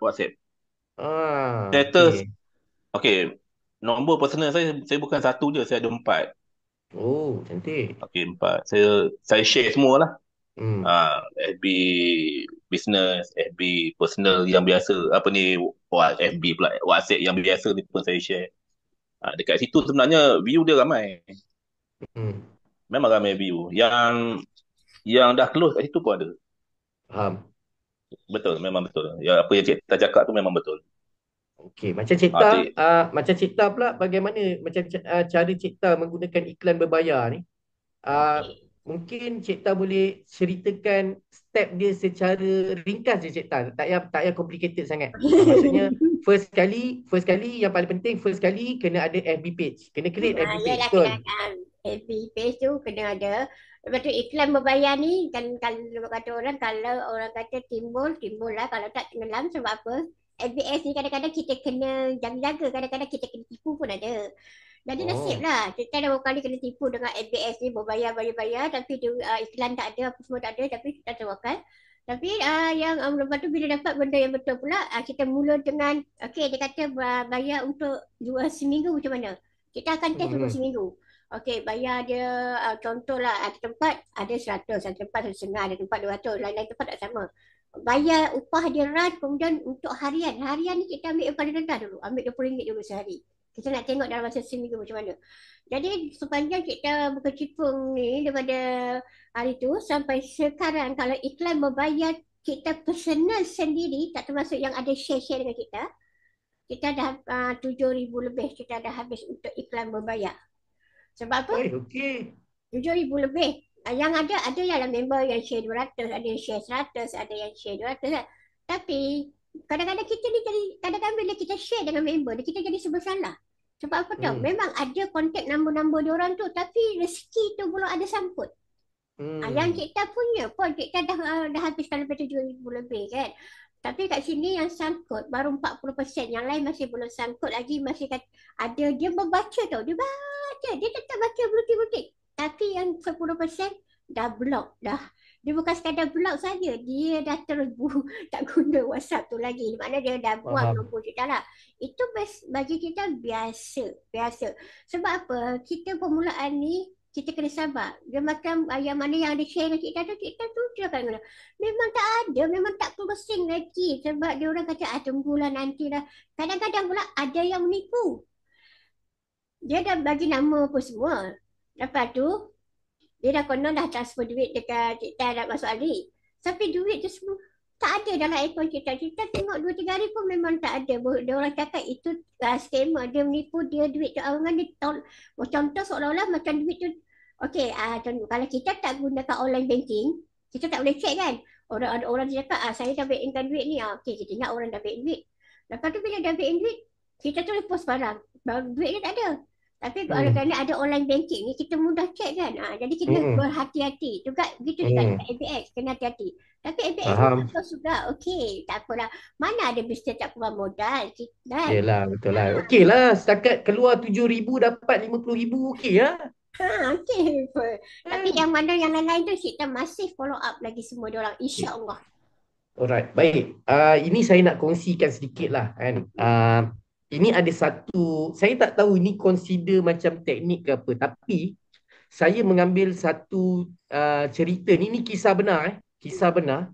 Status, Okey. okey. Nombor personal saya bukan satu je, saya ada 4. Oh, cantik. Okey, 4. Saya share semua lah. Hmm. FB business, FB personal yang biasa, apa ni, FB pula, WhatsApp yang biasa ni pun saya share. Dekat situ sebenarnya view dia ramai. Hmm. Memang ramai view. Yang dah close kat situ pun ada. Faham. Betul, memang betul. Ya, apa yang Cik Ta cakap tu memang betul. Okey, macam Cik, Cik Ta pula bagaimana cara Cik Ta menggunakan iklan berbayar ni? Mungkin Cik Ta boleh ceritakan step dia secara ringkas je Cik Ta. Tak payah complicated sangat. Maksudnya first kali yang paling penting kena ada FB page. Kena create FB page. Yalah, Betul. FB page tu kena ada. Lepas tu iklan berbayar ni kan, kalau kata orang, kalau orang kata timbul lah, kalau tak tenggelam sebab apa? FBS ni kadang-kadang kita kena jaga-jaga, kadang-kadang kita kena tipu pun ada. Jadi nasib Oh. lah. Kita dah beberapa kali kena tipu dengan FBS ni, berbayar, tapi dia, iklan tak ada, apa semua tak ada, tapi kita tawakal. Tapi yang lepas tu bila dapat benda yang betul pula, kita mula dengan, okey dia kata bayar untuk 2 seminggu macam mana? Kita akan test dulu Hmm. seminggu. Okey, bayar dia, contohlah ada tempat ada 100, ada tempat 150, ada tempat 200, lain-lain tempat tak sama. Bayar upah dia run, kemudian untuk harian. Harian ni kita ambil yang paling rendah dulu, ambil RM20 dulu sehari. Kita nak tengok dalam masa seminggu macam mana. Jadi sepanjang kita berkecimpung ni daripada hari tu sampai sekarang, kalau iklan berbayar kita personal sendiri, tak termasuk yang ada share-share dengan kita dah 7,000 lebih kita dah habis untuk iklan berbayar. Sebab apa? Oi, okey. 7,000 lebih. Yang ada yang member yang share 200, ada yang share 100, ada yang share 200 kan. Tapi kadang-kadang kita ni jadi, kadang-kadang bila kita share dengan member ni, kita jadi serba salah. Sebab apa tau? Hmm. Memang ada kontak nombor-nombor diorang tu, tapi rezeki tu belum ada sangkut. Yang Hmm. kita punya pun kita dah habiskan lebih 7,000 lebih kan. Tapi kat sini yang sangkut baru 40%. Yang lain masih belum sangkut lagi. Masih ada, dia membaca tau. Dia baca. Dia tetap baca butik-butik. Tapi yang 10% dah block dah. Dia bukan sekadar block saja. Dia dah terbu. Tak guna WhatsApp tu lagi. Mana dia dah buang Faham. nombor kita lah. Itu bagi kita biasa. Biasa. Sebab apa? Kita permulaan ni kita kena sabar. Dia macam yang mana yang ada share dengan kita tu dia akan kena. Memang tak ada, memang tak pusing lagi. Sebab dia orang kata, tunggulah nantilah. Kadang-kadang pula ada yang menipu. Dia dah bagi nama apa semua. Lepas tu, dia dah konon dah transfer duit dekat kita nak masuk alik. Tapi duit tu semua tak ada dalam akaun kita. Kita tengok 2-3 hari pun memang tak ada. Dia orang cakap itu scammer. Dia menipu dia duit tu. Orang dia contoh seolah-olah macam duit tu. Okey, kalau kita tak gunakan online banking, kita tak boleh check kan. Orang dia cakap, saya dah backingkan duit ni. Okey, kita ingat orang dah back duit. Lepas tu bila dah back duit, kita terus post barang. Duit dia tak ada. Tapi kalau Hmm. kerana ada online banking ni, kita mudah check kan. Jadi kena Hmm. berhati-hati. Juga begitu juga Hmm. dekat ABX, kena hati-hati. Tapi ABX ni Faham. bagus juga. Okey, tak apalah. Mana ada bisnes tak keluar modal, kan? Yelah, betul Ha, lah. Okey lah, setakat keluar 7,000 dapat 50,000, okey lah. okey. Tapi Kan? yang mana yang lain-lain tu, kita masih follow up lagi semua diorang. Okey. InsyaAllah. Alright, baik. Ini saya nak kongsikan sedikit lah kan. Ini ada satu, saya tak tahu ini consider macam teknik ke apa, tapi saya mengambil satu cerita ni kisah benar kisah benar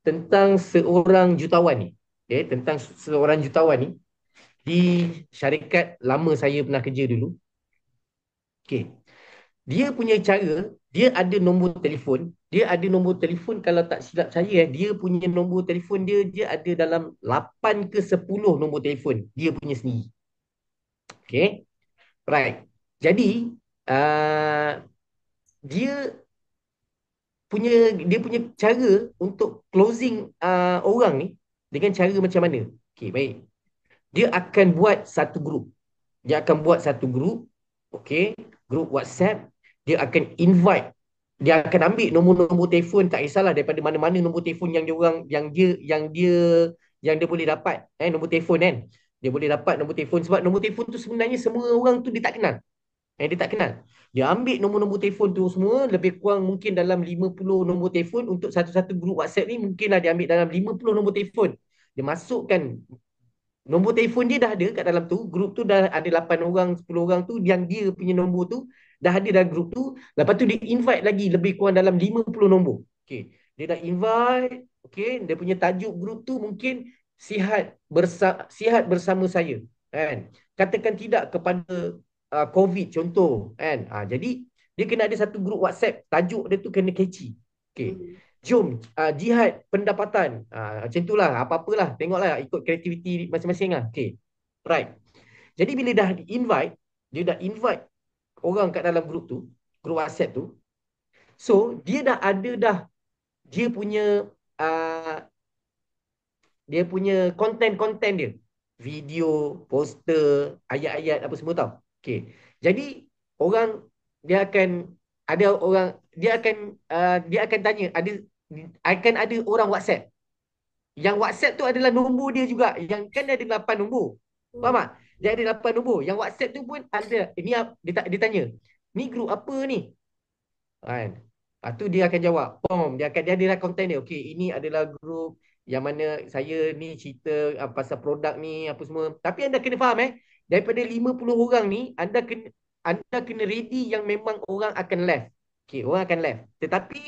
tentang seorang jutawan ni. Okay, tentang seorang jutawan ni di syarikat lama saya pernah kerja dulu. Okay. Dia punya cara, dia ada nombor telefon kalau tak silap saya dia punya nombor telefon dia ada dalam 8 ke 10 nombor telefon dia punya sendiri. Okay. Right. Jadi uh, dia dia punya cara untuk closing orang ni dengan cara macam mana? Okay, baik. Dia akan buat satu grup. Okey, grup WhatsApp. Dia akan invite, dia akan ambil nombor-nombor telefon, tak kisahlah daripada mana-mana nombor telefon yang dia orang yang dia boleh dapat, nombor telefon kan. Dia boleh dapat nombor telefon sebab nombor telefon tu sebenarnya semua orang tu dia tak kenal. Dia tak kenal. Dia ambil nombor-nombor telefon tu semua, lebih kurang mungkin dalam 50 nombor telefon untuk satu-satu grup WhatsApp ni, mungkinlah dia ambil dalam 50 nombor telefon. Dia masukkan nombor telefon dia dah ada kat dalam tu, grup tu dah ada 8 orang, 10 orang tu yang dia punya nombor tu dah ada dalam grup tu. Lepas tu dia invite lagi lebih kurang dalam 50 nombor. Okey, dia dah invite, okey, dia punya tajuk grup tu mungkin sihat bersama saya, kan. Katakan tidak kepada COVID contoh, kan. Jadi dia kena ada satu grup WhatsApp, tajuk dia tu kena catchy. Okey. Hmm. Jom jihad pendapatan. Macam itulah, apa-apalah. Tengoklah ikut kreativiti masing-masing lah. Okay. Right. Jadi bila dia dah invite orang kat dalam grup tu, grup WhatsApp tu. So, dia dah ada dah dia punya uh, konten-konten dia. Video, poster, ayat-ayat apa semua tau. Okay. Jadi, orang dia akan ada orang, dia akan tanya, akan ada orang WhatsApp. Yang WhatsApp tu adalah nombor dia juga. Yang kan dia ada 8 nombor. Faham Hmm. tak? Dia ada 8 nombor. Yang WhatsApp tu pun ada. Dia tanya, ni grup apa ni? Kan? Lepas tu dia akan jawab. Dia adalah konten dia. Okey, ini adalah grup yang mana saya ni cerita pasal produk ni apa semua. Tapi anda kena faham daripada 50 orang ni, anda kena ready yang memang orang akan left. Okey, orang akan left. Tetapi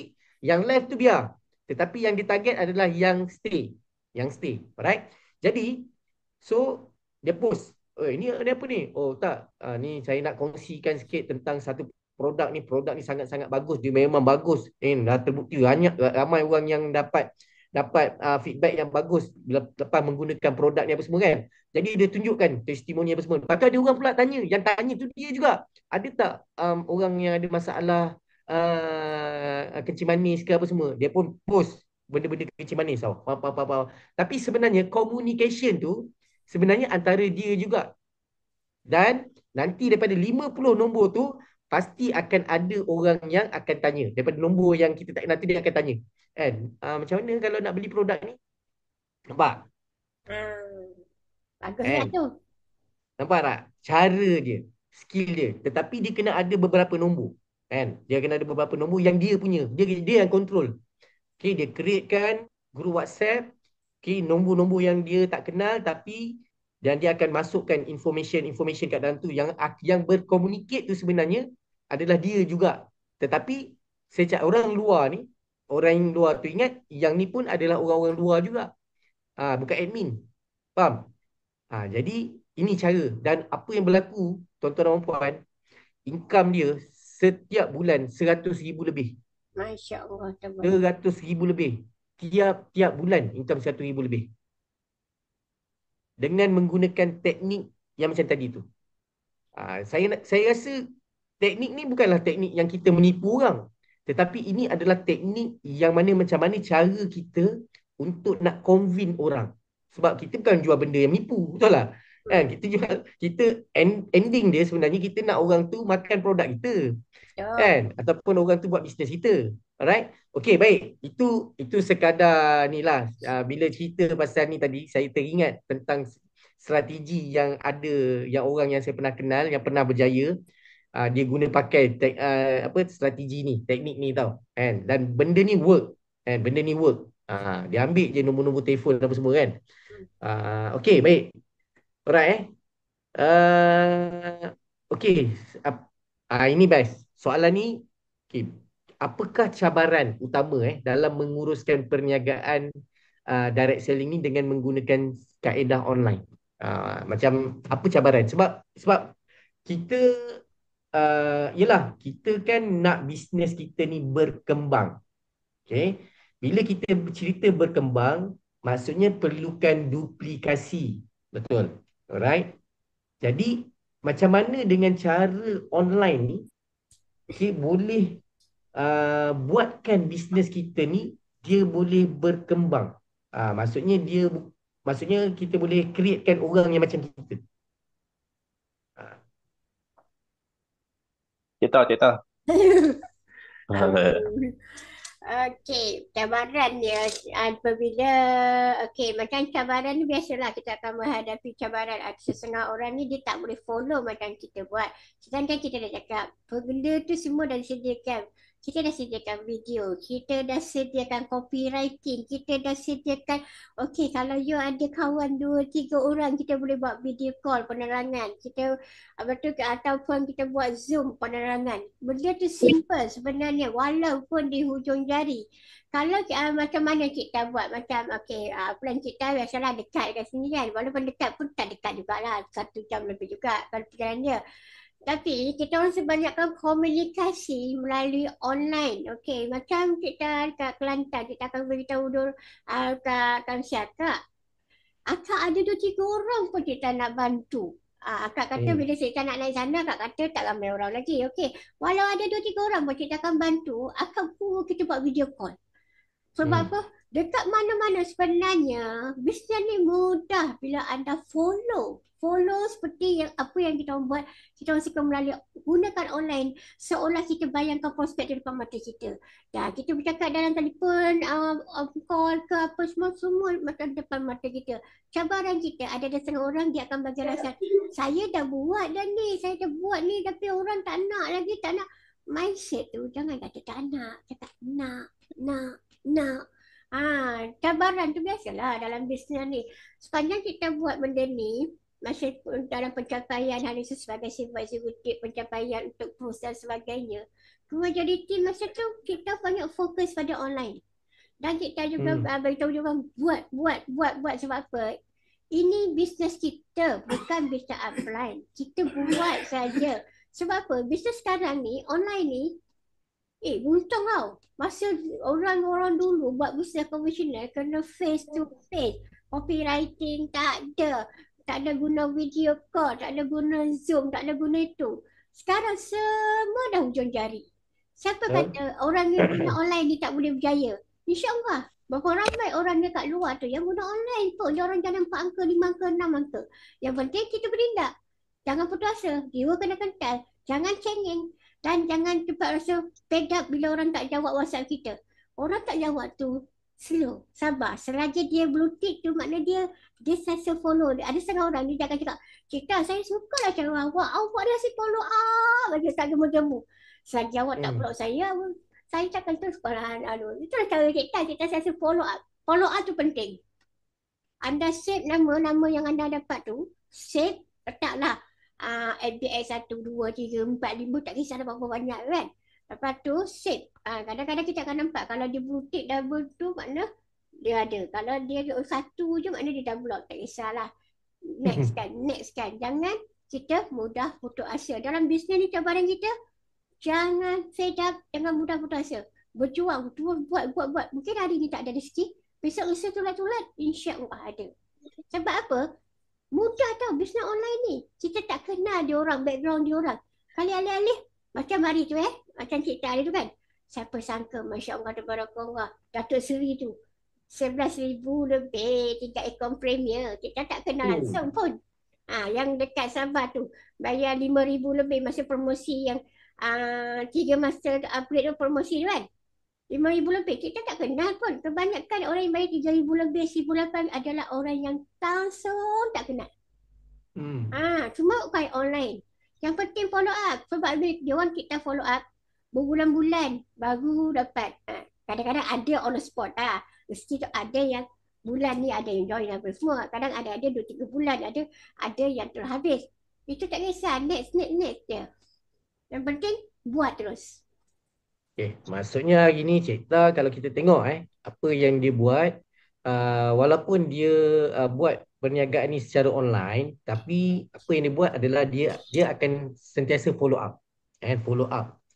yang left tu biar. Tetapi yang ditarget adalah yang stay. Yang stay. Alright? Jadi, so dia post. Ini ada apa ni? Oh tak, ni saya nak kongsikan sikit tentang satu produk ni sangat-sangat bagus. Dia memang bagus. Dah terbukti banyak ramai orang yang dapat feedback yang bagus bila lepas menggunakan produk ni apa semua kan. Jadi dia tunjukkan testimoni apa semua. Lepas tu ada orang pula tanya, yang tanya tu dia juga. Ada tak orang yang ada masalah kencing manis ke apa semua? Dia pun post benda-benda kencing manis tau. Apa. Tapi sebenarnya communication tu sebenarnya antara dia juga. Dan nanti daripada 50 nombor tu pasti akan ada orang yang akan tanya. Daripada nombor yang kita tak, nanti dia akan tanya. Kan? Macam mana kalau nak beli produk ni? Nampak? Ah, baguslah Kan? tu. Nampak tak? Cara dia, skill dia. Tetapi dia kena ada beberapa nombor. Kan? Dia kena ada beberapa nombor yang dia punya. Dia yang control. Okay, dia createkan group WhatsApp. Okay, nombor-nombor yang dia tak kenal tapi dan dia akan masukkan information kat dalam tu yang berkomunicate tu sebenarnya adalah dia juga. Tetapi sejak orang yang luar tu ingat yang ni pun adalah orang-orang luar juga. Bukan admin. Faham? Jadi ini cara dan apa yang berlaku tuan-tuan dan puan, income dia setiap bulan 100,000 lebih. Masya Allah. Tabaraka. 100,000 lebih. Tiap bulan income 100,000 lebih. Dengan menggunakan teknik yang macam tadi tu. Saya rasa teknik ni bukanlah teknik yang kita menipu orang. Tetapi ini adalah teknik yang mana macam mana cara kita untuk nak convince orang. Sebab kita bukan jual benda yang menipu. Betul lah? Kan? Ending dia sebenarnya kita nak orang tu makan produk kita. Betul. Kan? Ataupun orang tu buat bisnes kita. Alright? Okey, baik. Itu sekadar ni lah. Bila cerita pasal ni tadi, saya teringat tentang strategi yang ada, yang orang yang saya pernah kenal, yang pernah berjaya. Dia guna pakai strategi ni, teknik ni tau. Kan? Dan benda ni work. Kan? Benda ni work. Dia ambil je nombor-nombor telefon apa semua kan. Okey, baik. Alright Okey. Ini best. Soalan ni, okay. Apakah cabaran utama dalam menguruskan perniagaan direct selling ni dengan menggunakan kaedah online? Macam apa cabaran? Sebab kita yelah, kita kan nak bisnes kita ni berkembang. Okay? Bila kita cerita berkembang, maksudnya perlukan duplikasi. Betul. Alright? Jadi, macam mana dengan cara online ni, okay, boleh buatkan bisnes kita ni, dia boleh berkembang. Maksudnya kita boleh createkan orang yang macam kita. Cita. Okey, cabaran dia apabila macam cabaran ni biasalah kita akan menghadapi cabaran. Setengah orang ni dia tak boleh follow macam kita buat. Sedangkan kita dah cakap, benda tu semua dah disediakan. Kita dah sediakan video, kita dah sediakan copywriting, kita dah sediakan, kalau you ada kawan 2-3 orang, kita boleh buat video call penerangan. Kita ataupun kita buat Zoom penerangan. Benda tu simple sebenarnya walaupun di hujung jari. Kalau macam mana kita buat macam plan kita biasalah dekat kat sini kan. Walaupun dekat pun tak dekat jugalah. 1 jam lebih juga kalau perjalanan dia. Tapi kita orang sebanyakkan komunikasi melalui online. Macam kita dekat Kelantan, kita akan beritahu kat Tansiat, Kak. Akak ada 2-3 orang pun kita nak bantu. Akak kata bila kita nak naik sana, akak kata tak ramai orang lagi. Walau ada 2-3 orang pun kita akan bantu. Akak pun kita buat video call. Sebab apa? Dekat mana-mana sebenarnya, bisnes ni mudah bila anda follow. Follow seperti yang apa yang kita orang buat, kita orang suka melalui gunakan online seolah kita bayangkan prospek di depan mata kita. Dan kita bercakap dalam telefon, call ke apa semua macam depan mata kita. Cabaran kita ada setengah orang dia akan bagi alasan, saya dah buat dah ni, saya dah buat ni tapi orang tak nak lagi, tak nak. Mindset tu jangan kata tak nak, cakap nak. Cabaran tu biasalah dalam bisnes ni. Sepanjang kita buat benda ni, masih dalam pencapaian hal itu sebagai sifat eksekutif, pencapaian untuk perusahaan sebagainya. Majoriti masa tu kita banyak fokus pada online. Dan kita juga beritahu dia orang buat sebab apa? Ini bisnes kita, bukan bisnes offline. Kita buat saja. Sebab apa? Bisnes sekarang ni, online ni, untung tau. Masa orang-orang dulu buat bisnes konvensional kena face to face. Copywriting tak ada. Tak ada guna video call, tak ada guna Zoom, tak ada guna itu. Sekarang semua dah hujung jari. Siapa kata orang yang guna online ni tak boleh berjaya? InsyaAllah. Berapa ramai orang dekat luar tu yang guna online pun. Dia orang jalan 4 angka, 5 angka, 6 angka. Yang penting kita berindak. Jangan putus asa. Jiwa kena kental. Jangan cengeng. Dan jangan cepat rasa fed up bila orang tak jawab WhatsApp kita. Orang tak jawab tu slow, sabar. Selagi dia blue tick tu makna dia sentiasa follow. Ada setengah orang dia akan cakap, Cita saya suka lah cara awak. Awak dia si follow up. Bagi tak gemu-gemu. Selagi awak tak follow saya takkan terus parahan. Itulah cara Cita sentiasa follow up. Follow up tu penting. Anda save nama-nama yang anda dapat tu. Save, letaklah. FBX 1, 2, 3, 4, 5 tak kisah ada berapa banyak kan. Lepas tu save. Kadang-kadang kita akan nampak kalau dia blue tick double tu makna dia ada. Kalau dia satu je makna dia dah block. Tak kisahlah. Next kan. Jangan kita mudah putus asa. Dalam bisnes ni cabaran kita, jangan fed up, jangan mudah putus asa. Berjuang, buat. Mungkin hari ni tak ada rezeki. Besok usaha tulat-tulat, insya-Allah ada. Sebab apa? Mudah tau bisnes online ni. Kita tak kenal dia orang, background dia orang. Kali alih-alih, macam hari tu macam cerita hari tu kan. Siapa sangka, Masya Allah, Tabarakallah. Datuk Seri tu, 11,000 lebih, 3 ekor premier. Kita tak kenal langsung pun. Yang dekat Sabah tu, bayar 5,000 lebih masa promosi yang 3 masa upgrade tu promosi tu kan. 5,000 lebih. Kita tak kenal pun. Kebanyakan orang yang bayar 3,000 lebih, 1,800 adalah orang yang langsung tak kenal. Cuma bukan online. Yang penting follow up. Sebab dia orang kita follow up berbulan-bulan baru dapat. Kadang-kadang ada on the spot. Mesti tu ada yang bulan ni ada yang join apa semua. Kadang ada 2-3 bulan. Ada yang terus habis. Itu tak kisah. Next je. Yang penting buat terus. Okay, maksudnya hari ni Cik Ta kalau kita tengok apa yang dia buat, walaupun dia buat perniagaan ni secara online, tapi apa yang dia buat adalah dia akan sentiasa follow up.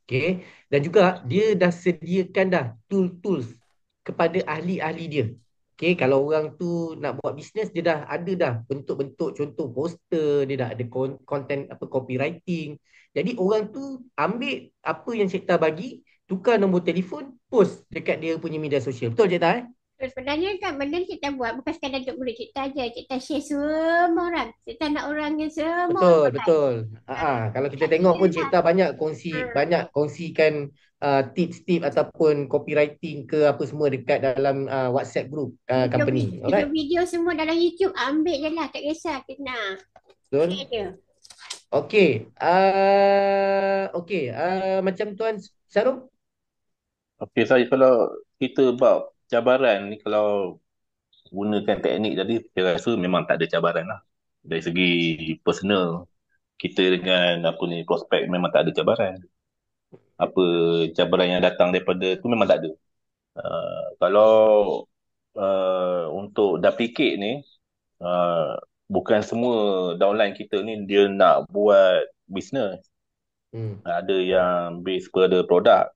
Okay. Dan juga dia dah sediakan dah tools kepada ahli-ahli dia. Okay, kalau orang tu nak buat bisnes, dia dah ada dah bentuk-bentuk contoh poster, dia dah ada content copywriting. Jadi orang tu ambil apa yang Cik Ta bagi, tukar nombor telefon, post dekat dia punya media sosial. Betul Cik Ta? Sebenarnya kan benda ni kita buat bukan sekadar untuk mulut Cik Ta je. Cik Ta share semua orang. Cik Ta nak orang yang semua. Betul. Kalau kita tengok pun Cik Ta banyak kongsikan tips-tips ataupun copywriting ke apa semua dekat dalam WhatsApp group company. Video semua dalam YouTube ambil je lah. Tak kisah kita. Betul. Okey. Macam Tuan Syarul? Okey, saya kalau kita bab cabaran ni, kalau gunakan teknik tadi, saya rasa memang tak ada cabaran lah. Dari segi personal, kita dengan prospek memang tak ada cabaran. Apa cabaran yang datang daripada tu memang tak ada. Kalau untuk dapikik ni, bukan semua downline kita ni dia nak buat bisnes. Ada yang base pada produk.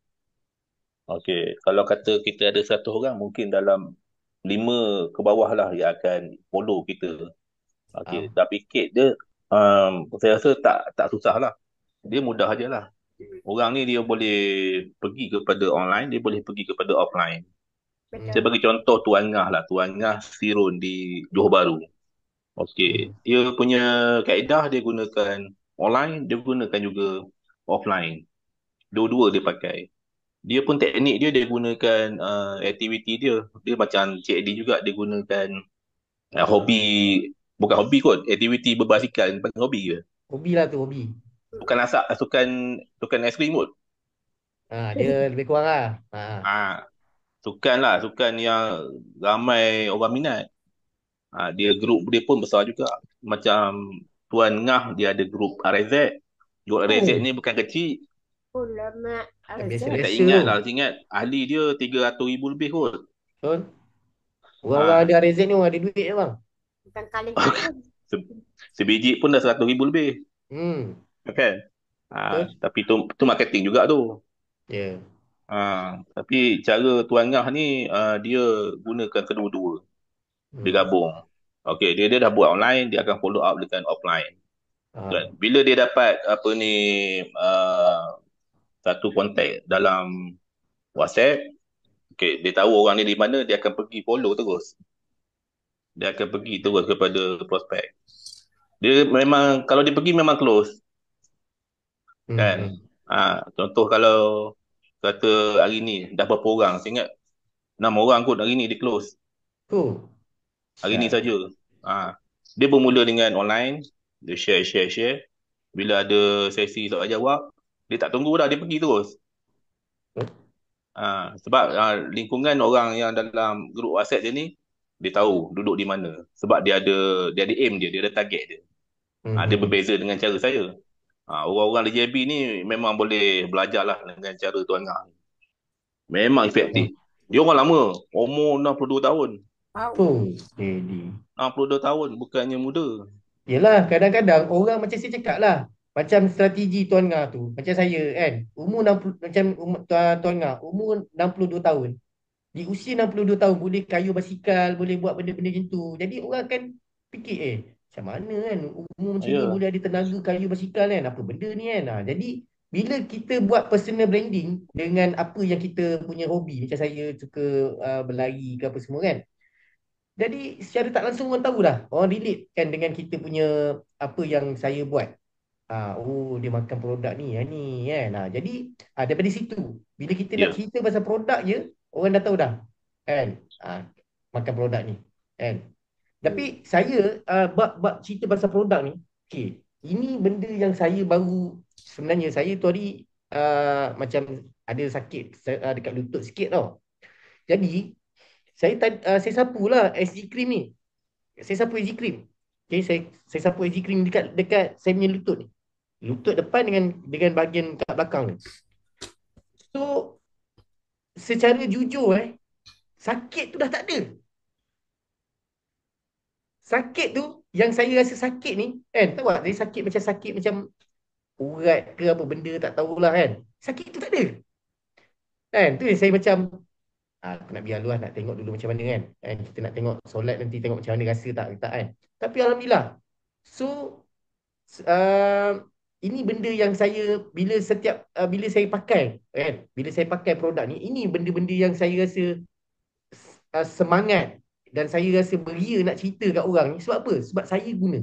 Okey, kalau kata kita ada 100 orang, mungkin dalam 5 ke bawah lah yang akan follow kita. Okey, dapikik dia saya rasa tak susah lah. Dia mudah je lah. Orang ni dia boleh pergi kepada online, dia boleh pergi kepada offline. Saya Betul. bagi contoh Tuan Ngah lah. Tuan Ngah Sirun di Johor Bahru. Okey. Dia punya kaedah dia gunakan online, dia gunakan juga offline. Dua-dua dia pakai. Dia pun teknik dia gunakan aktiviti dia. Dia macam Cik Eddie juga dia gunakan hobi, bukan hobi kot, aktiviti berbasikal panggil hobi ke? Hobi lah tu, hobi. Sukan asak, sukan aiskrim kot. Dia lebih kurang lah. Ah, sukan lah, sukan yang ramai orang minat. Dia grup dia pun besar juga. Macam Tuan Ngah dia ada grup RZ. Grup RZ Oh, ni bukan kecil. Oh, lama yang Arzat. Saya tak biasa-biasa ingat tu. lah, saya ingat ahli dia 300,000 lebih kot. Betul? Orang-orang Ah, ada RZ ni orang ada duit je bang. Bukan kaleng-kaleng. se- sebiji pun dah 100,000 lebih. Hmm, Kan? betul? Tapi tu marketing juga tu. Ya. Tapi cara Tuan Ngah ni dia gunakan kedua-dua. Dia Hmm. gabung. Okey, dia dah buat online, dia akan follow up dengan offline. Kan? Ah. Bila dia dapat apa ni satu kontak dalam WhatsApp, okey, dia tahu orang ni di mana, dia akan pergi follow terus. Dia akan pergi terus kepada prospek. Dia memang kalau dia pergi memang close, Hmm. kan? Hmm. Contoh kalau kata hari ni dah berapa orang, saya ingat 6 orang kot hari ni dia close. Tu. Hari ni Syat. saja. Ah, dia bermula dengan online, dia share. Bila ada sesi soal jawab, dia tak tunggu dah, dia pergi terus. Sebab lingkungan orang yang dalam grup WhatsApp dia ni, dia tahu duduk di mana. Sebab dia ada aim dia ada target dia. Hmm. Dia Hmm. berbeza dengan cara saya. Orang-orang di JB ni memang boleh belajar lah dengan cara Tuan Ngah. Memang Hmm. efektif. Dia orang lama, umur 62 tahun. Tu. Wow. Jadi. 62 tahun, bukannya muda. Yelah, kadang-kadang orang macam saya cakap lah. Macam strategi Tuan Ngah tu. Macam saya kan. Umur 60, macam Tuan Ngah. Umur 62 tahun. Di usia 62 tahun boleh kayuh basikal, boleh buat benda-benda macam tu. Jadi orang akan fikir, macam mana kan umur macam ni Ya, boleh ada tenaga kayuh basikal kan? Apa benda ni kan? Jadi bila kita buat personal branding dengan apa yang kita punya hobi, macam saya suka berlari ke apa semua kan? Jadi secara tak langsung orang tahu dah. Orang relate kan dengan kita punya apa yang saya buat. Oh dia makan produk ni, yang ni kan. Jadi daripada situ, bila kita nak ya, cerita pasal produk je, orang dah tahu dah. Kan? Makan produk ni. Kan? Tapi saya bab cerita pasal produk ni, okay, ini benda yang saya baru sebenarnya saya tu hari macam ada sakit dekat lutut sikit tau. Jadi saya sapulah SG cream ni. Saya sapu SG cream. Okay, saya sapu SG cream dekat dekat saya punya lutut ni. Lutut depan dengan bahagian kat belakang ni. So secara jujur sakit tu dah tak ada. Sakit tu yang saya rasa sakit ni kan, tahu tak saya sakit macam urat ke apa benda tak tahulah kan. Sakit tu tak ada. Kan tu yang saya macam aku nak biar luas nak tengok dulu macam mana kan. Kita nak tengok solat nanti tengok macam mana rasa tak kan. Tapi alhamdulillah. So uh, ini benda yang saya bila saya pakai kan, bila saya pakai produk ni, ini benda-benda yang saya rasa semangat dan saya rasa beria nak cerita kat orang ni. Sebab apa? Sebab saya guna.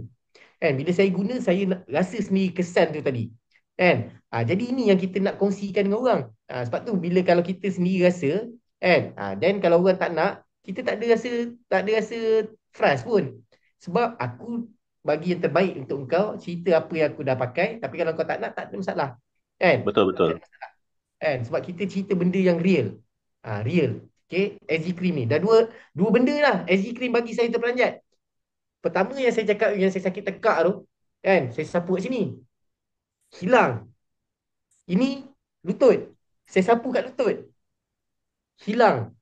Kan bila saya guna saya rasa sendiri kesan tu tadi. Kan? Jadi ini yang kita nak kongsikan dengan orang. Sebab tu bila kalau kita sendiri rasa kan, then kalau orang tak nak, kita tak ada rasa frust pun. Sebab aku bagi yang terbaik untuk engkau, cerita apa yang aku dah pakai, tapi kalau kau tak nak, tak ada masalah. Kan? betul Tak betul. ada masalah. Kan? Sebab kita cerita benda yang real. Real. Okay? SG Cream ni. Dah dua benda lah SG Cream bagi saya terperanjat. Pertama yang saya cakap yang saya sakit tekak tu, kan? Saya sapu kat sini. Hilang. Ini lutut. Saya sapu kat lutut. Hilang.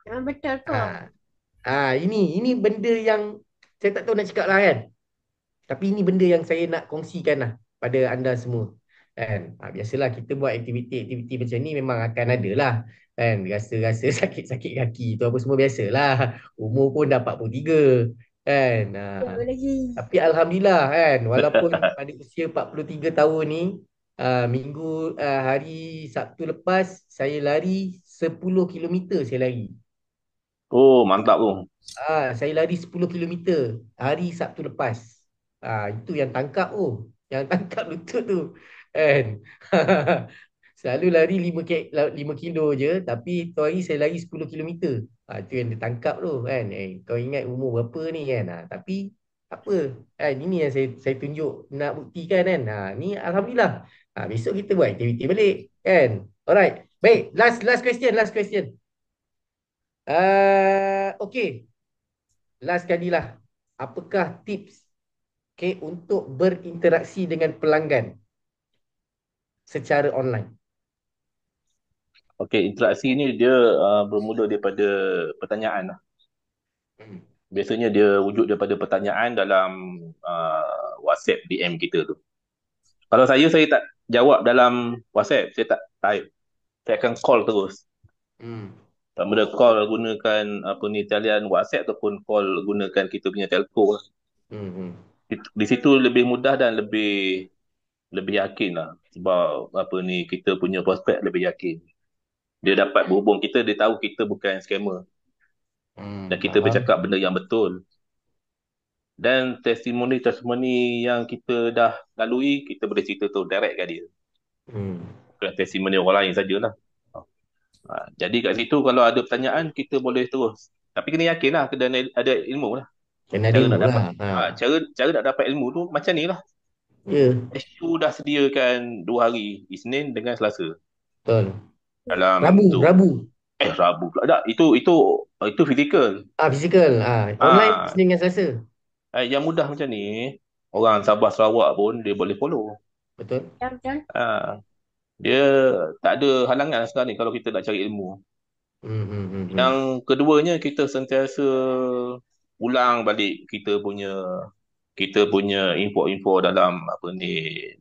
Betul tu. Ini benda yang saya tak tahu nak cakap lah kan. Tapi ini benda yang saya nak kongsikan lah pada anda semua. Kan? Biasalah kita buat aktiviti-aktiviti macam ni memang akan ada lah. Kan? Rasa-rasa sakit-sakit kaki tu apa semua biasalah. Umur pun dah 43. Kan? Apa lagi? Tapi Alhamdulillah kan, walaupun pada usia 43 tahun ni, hari Sabtu lepas saya lari 10 kilometer saya lari. Oh, mantap tu. Saya lari 10 kilometer hari Sabtu lepas. Itu yang tangkap tu. Yang tangkap lutut tu. Kan? Selalu lari 5 kilo je. Tapi tu hari saya lari 10 kilometer. Itu yang ditangkap tu. Kan? Kau ingat umur berapa ni kan? Tapi apa? Kan? Ini yang saya tunjuk nak buktikan kan? Ni Alhamdulillah. Besok kita buat aktiviti balik. Kan? Alright. Baik. Last question. Last question. Okay. Last kali lah. Apakah tips untuk berinteraksi dengan pelanggan secara online? Okey, interaksi ni dia bermula daripada pertanyaan lah. Hmm. Biasanya dia wujud daripada pertanyaan dalam WhatsApp DM kita tu. Kalau saya tak jawab dalam WhatsApp, saya tak type. Saya akan call terus. Hmm. Sama ada call gunakan talian WhatsApp ataupun call gunakan kita punya telco lah. Hmm. Di situ lebih mudah dan lebih yakin lah. Sebab kita punya prospek lebih yakin. Dia dapat berhubung kita, dia tahu kita bukan scammer. Dan kita Faham. bercakap benda yang betul. Dan testimoni yang kita dah lalui, kita boleh cerita tu direct kat dia. Bukan testimoni orang lain sajalah. Jadi kat situ kalau ada pertanyaan, kita boleh terus. Tapi kena yakin lah, kena ada ilmu lah. Kena Cara demo nak dapat lah. cara nak dapat ilmu tu macam ni lah. Ya, SU dah sediakan 2 hari, Isnin dengan Selasa. betul. Dalam tu. Rabu. Rabu pula. Tak, itu fizikal. Fizikal. Online Senin dengan Selasa. Yang mudah macam ni, orang Sabah Sarawak pun dia boleh follow. Betul. Betul. Dia tak ada halangan sekarang ni kalau kita nak cari ilmu. Yang keduanya, kita sentiasa ulang balik kita punya info-info dalam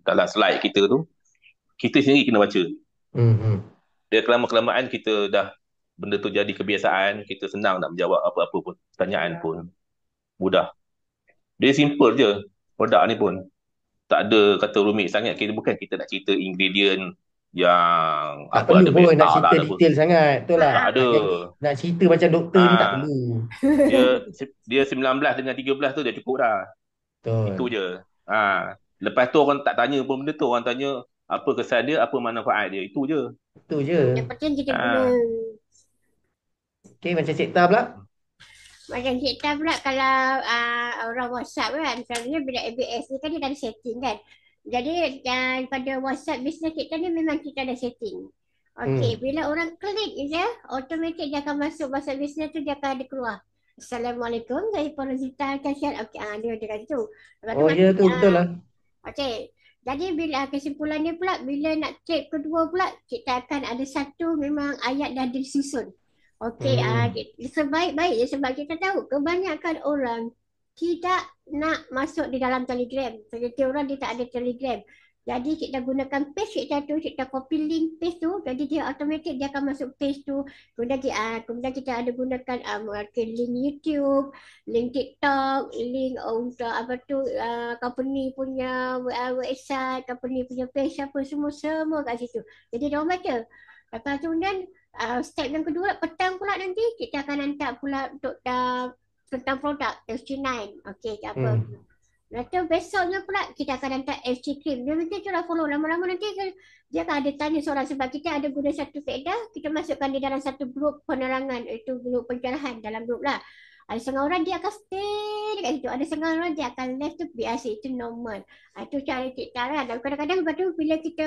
dalam slide kita tu. Kita sendiri kena baca. Dia kelamaan kita dah benda tu jadi kebiasaan, kita senang nak menjawab apa-apa pun, pertanyaan pun mudah. Dia simple je produk ni pun. Tak ada kata rumit sangat. Bukan kita nak cerita ingredient yang Tak apa perlu ada pun banyak nak tak cerita lah, ada pun. detail sangat. Betul lah. Tak ada. Nak cerita macam doktor ni tak Ah, perlu. dia 19 dengan 13 tu dah cukup dah. Itu Betul. je. Lepas tu orang tak tanya pun benda tu. Orang tanya apa kesan dia, apa manfaat dia. Itu je. Itu je. Yang penting kita guna. Okay, macam Cik Ta pula. Macam kita pula kalau orang WhatsApp kan, selalunya bila ABS ni kan dia dah ada setting kan. Jadi pada WhatsApp business kita ni memang kita ada setting. Okey, bila orang klik je, automatik dia akan masuk WhatsApp business tu, dia akan ada keluar. Assalamualaikum, saya Porozita Kasihan. Okey, dia kat situ. Ya tu betul lah. Okey. Jadi bila kesimpulannya pula, bila nak cek kedua pula, kita akan ada satu memang ayat dah disusun. Okey, sebaik-baik je sebab kita tahu kebanyakan orang tidak nak masuk di dalam Telegram. Seperti orang dia tak ada Telegram. Jadi kita gunakan page kita tu, kita copy link page tu, jadi dia automatik dia akan masuk page tu. Kemudian kita ada gunakan link YouTube, link TikTok, link untuk company punya website, company punya page apa semua kat situ. Jadi dia orang baca. Lepas tu kemudian step yang kedua, petang pula nanti kita akan hantar pula untuk tentang produk SG9. Okey, apa. Lepas besoknya pula kita akan hantar SG Cream. Dia nanti curah follow. Lama-lama nanti dia akan ada tanya soalan sebab kita ada guna satu faedah, kita masukkan di dalam satu grup penerangan, iaitu grup pencerahan dalam grup lah. Ada setengah orang dia akan stay dekat situ. Ada setengah orang dia akan left tu biasa. Itu normal. Itu cara kita kan. Dan kadang-kadang lepas tu bila kita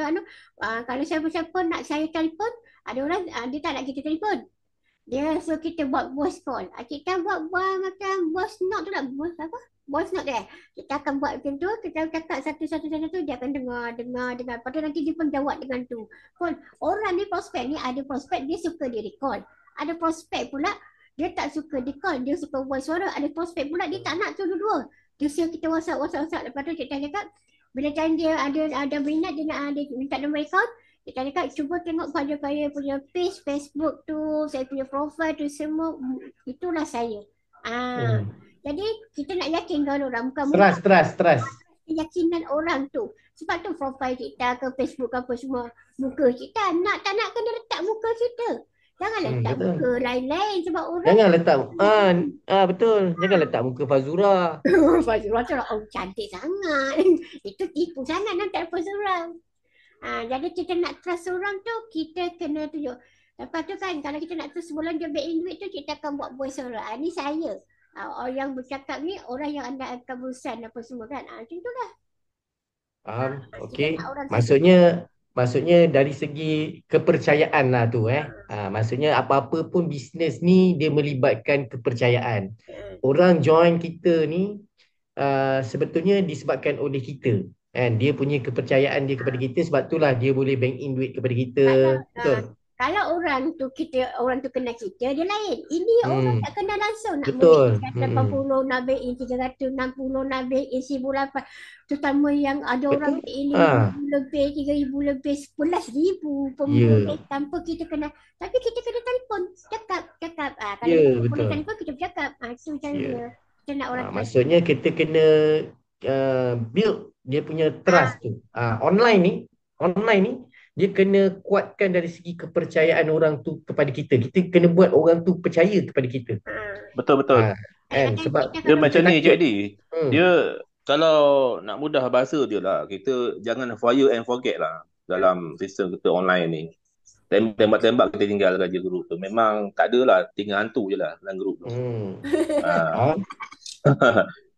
kalau siapa-siapa nak saya telefon, ada orang dia tak nak kita telefon. Dia suruh kita buat voice call. Kita buat macam voice note tu lah. Voice note dia. Kita akan buat macam tu. Kita cakap satu-satu dia akan dengar. Lepas tu nanti dia pun jawab dengan tu. Call. Orang ni prospek ni ada prospek dia suka dia recall. Ada prospek pula dia tak suka di call. Dia suka voice suara. Ada prospek pula dia tak nak tu dua-dua. Dia suruh kita WhatsApp. Lepas tu kita cakap bila dia ada minat dia nak minta nombor account. Kita cakap cuba tengok pada saya punya page Facebook tu, saya punya profile tu semua, itulah saya. Jadi kita nak yakinkan orang, bukan Trust. keyakinan orang tu. Sebab tu profile kita ke Facebook apa semua muka kita, tak nak kena letak muka kita. Jangan letak Betul. muka lain-lain sebab orang Jangan letak betul. Jangan letak muka Fazura. Fazura tu lah, oh cantik sangat. Itu tipu sangat nak tak seorang. Jadi kita nak trust orang tu, kita kena tunjuk. Lepas tu kan, kalau kita nak trust sebelum dia back in duit tu, kita akan buat voice orang. Ni saya. Orang yang bercakap ni, orang yang anda akan berusaha apa semua kan. Macam tu lah. Faham? Kita Okey. nak orang Maksudnya dari segi kepercayaan lah tu maksudnya apa-apa pun bisnes ni dia melibatkan kepercayaan. Orang join kita ni sebetulnya disebabkan oleh kita. Kan? Dia punya kepercayaan dia kepada kita, sebab itulah dia boleh bank in duit kepada kita. Betul. Kalau orang tu kenal kita, dia lain. Ini orang tak kenal langsung nak Betul. beli 80, nak beli 360, nak beli 1,800. Terutama yang ada orang beli 5,000 lebih, 3,000 lebih, 11,000 pemulih tanpa kita kenal. Tapi kita kena telefon, cakap. Kalau kita boleh telefon, kita bercakap. Itu macam dia. Kita nak orang maksudnya kita kena build dia punya trust tu. Online ni dia kena kuatkan dari segi kepercayaan orang tu kepada kita. Kita kena buat orang tu percaya kepada kita. Betul. Sebab dia macam ni Cik Adi. Dia kalau nak mudah bahasa dia lah, kita jangan fire and forget lah dalam sistem kita online ni. Tembak-tembak kita tinggal kerja grup tu. Memang tak ada lah, tinggal hantu je lah dalam grup tu.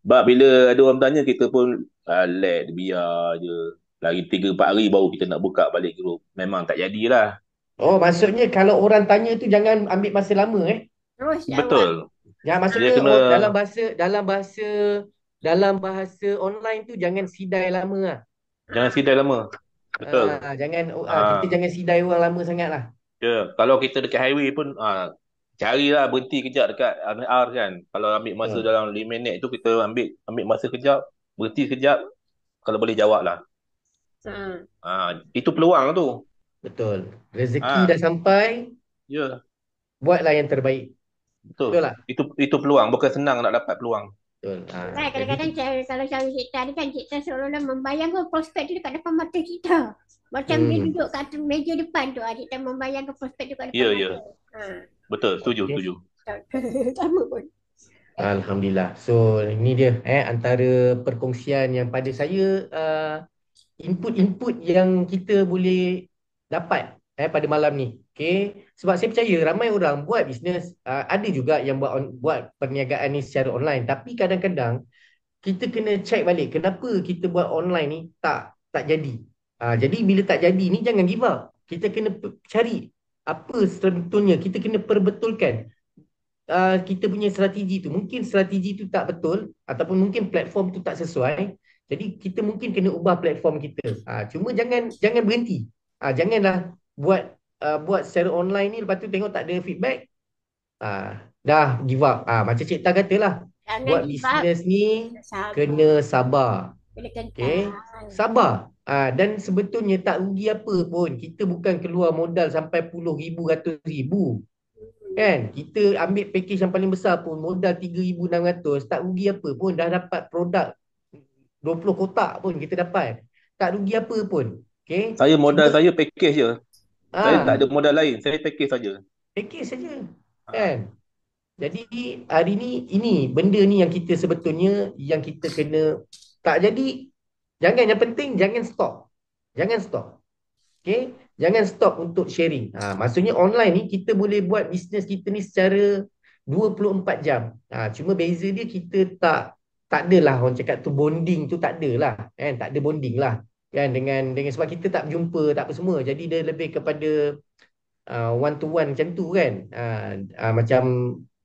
Sebab bila ada orang tanya, kita pun let biar je. Lagi 3-4 hari baru kita nak buka balik grup. Memang tak jadilah. Oh, maksudnya kalau orang tanya tu jangan ambil masa lama Terus Betul. Ya, maksudnya dalam bahasa online tu jangan sidai lama lah. Jangan sidai lama. Betul. Kita jangan sidai orang lama sangat lah. Ya, kalau kita dekat highway pun carilah berhenti kejap dekat R kan. Kalau ambil masa dalam 5 minit tu, kita ambil masa kejap, berhenti kejap, kalau boleh jawab lah. Itu peluang tu. Betul. Rezeki dah sampai. Ya. Buatlah yang terbaik. Betul lah. Itu peluang. Bukan senang nak dapat peluang. Betul. Kadang-kadang kalau cari cerita ni kan, kita seolah-olah membayangkan prospek tu dekat depan mata kita. Macam dia duduk kat meja depan tu, kita membayangkan prospek tu kat depan mata. Betul. Setuju. Sama pun. Alhamdulillah. So ini dia antara perkongsian yang pada saya input-input yang kita boleh dapat pada malam ni. Okay. Sebab saya percaya ramai orang buat bisnes, ada juga yang buat perniagaan ni secara online, tapi kadang-kadang kita kena check balik kenapa kita buat online ni tak jadi. Jadi bila tak jadi ni, jangan give up. Kita kena cari apa sebetulnya, kita kena perbetulkan kita punya strategi tu. Mungkin strategi tu tak betul, ataupun mungkin platform tu tak sesuai. Jadi kita mungkin kena ubah platform kita. Cuma jangan berhenti. Janganlah buat secara online ni, lepas tu tengok tak ada feedback, dah give up. Macam Cik Ta katalah, buat bisnes ni kena sabar. Okay? Sabar. Dan sebetulnya tak rugi apa pun. Kita bukan keluar modal sampai puluh ribu, ratus ribu. Kan? Kita ambil package yang paling besar pun modal 3,600, tak rugi apa pun. Dah dapat produk 20 kotak pun kita dapat. Tak rugi apa pun. Okay? Saya saya package je. Saya tak ada modal lain. Saya package saja. Package saja. Kan? Jadi hari ni, ini benda ni yang kita sebetulnya yang kita kena, tak jadi, yang penting jangan stop. Okay? Jangan stop untuk sharing. Maksudnya online ni kita boleh buat bisnes kita ni secara 24 jam. Cuma beza dia, kita tak adalah orang cakap tu bonding tu, tak adalah. Kan? Tak ada bonding lah. Kan? Dengan sebab kita tak berjumpa, tak apa semua. Jadi dia lebih kepada one to one macam tu kan. Macam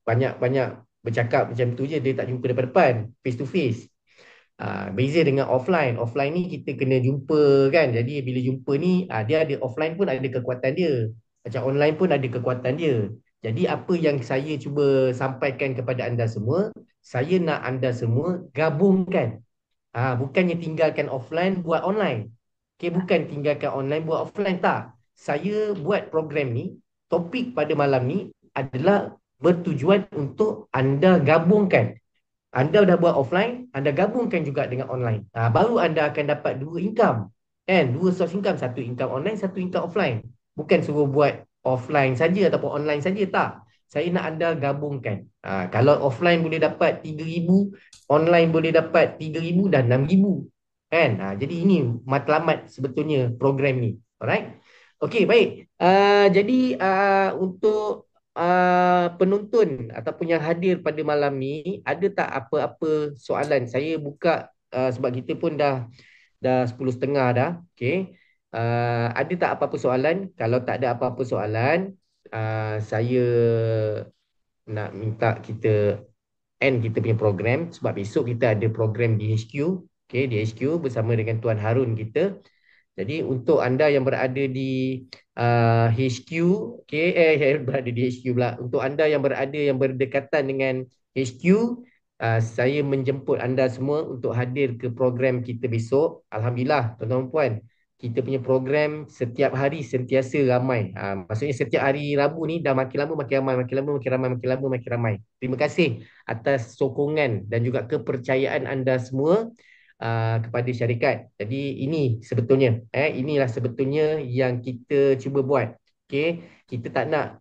banyak bercakap macam tu je, dia tak jumpa depan-depan, face to face. Beza dengan offline. Offline ni kita kena jumpa kan. Jadi bila jumpa ni, dia ada offline pun ada kekuatan dia. Macam online pun ada kekuatan dia. Jadi apa yang saya cuba sampaikan kepada anda semua, saya nak anda semua gabungkan. Bukannya tinggalkan offline, buat online. Okay, bukan tinggalkan online, buat offline, tak. Saya buat program ni, topik pada malam ni adalah bertujuan untuk anda gabungkan. Anda dah buat offline, anda gabungkan juga dengan online. Baru anda akan dapat dua income. Kan? Dua source income. Satu income online, satu income offline. Bukan suruh buat offline saja ataupun online saja, tak. Saya nak anda gabungkan. Kalau offline boleh dapat 3,000, online boleh dapat 3,000 dan 6,000. Kan? Jadi ini matlamat sebetulnya program ni. Alright? Okey, baik. Jadi untuk penonton ataupun yang hadir pada malam ni, ada tak apa-apa soalan? Saya buka sebab kita pun dah 10.30 dah. Okey. Ada tak apa-apa soalan? Kalau tak ada apa-apa soalan, saya nak minta kita end kita punya program sebab besok kita ada program di HQ. Okey, di HQ bersama dengan Tuan Harun kita. Jadi untuk anda yang berada di HQ, okay, berada di HQ pula. Untuk anda yang berada yang berdekatan dengan HQ, saya menjemput anda semua untuk hadir ke program kita besok. Alhamdulillah, tuan-tuan puan, kita punya program setiap hari sentiasa ramai. Maksudnya setiap hari Rabu ni dah makin lama makin ramai, makin lama makin ramai, makin lama makin ramai. Terima kasih atas sokongan dan juga kepercayaan anda semua kepada syarikat. Jadi ini sebetulnya, inilah sebetulnya yang kita cuba buat. Okay, kita tak nak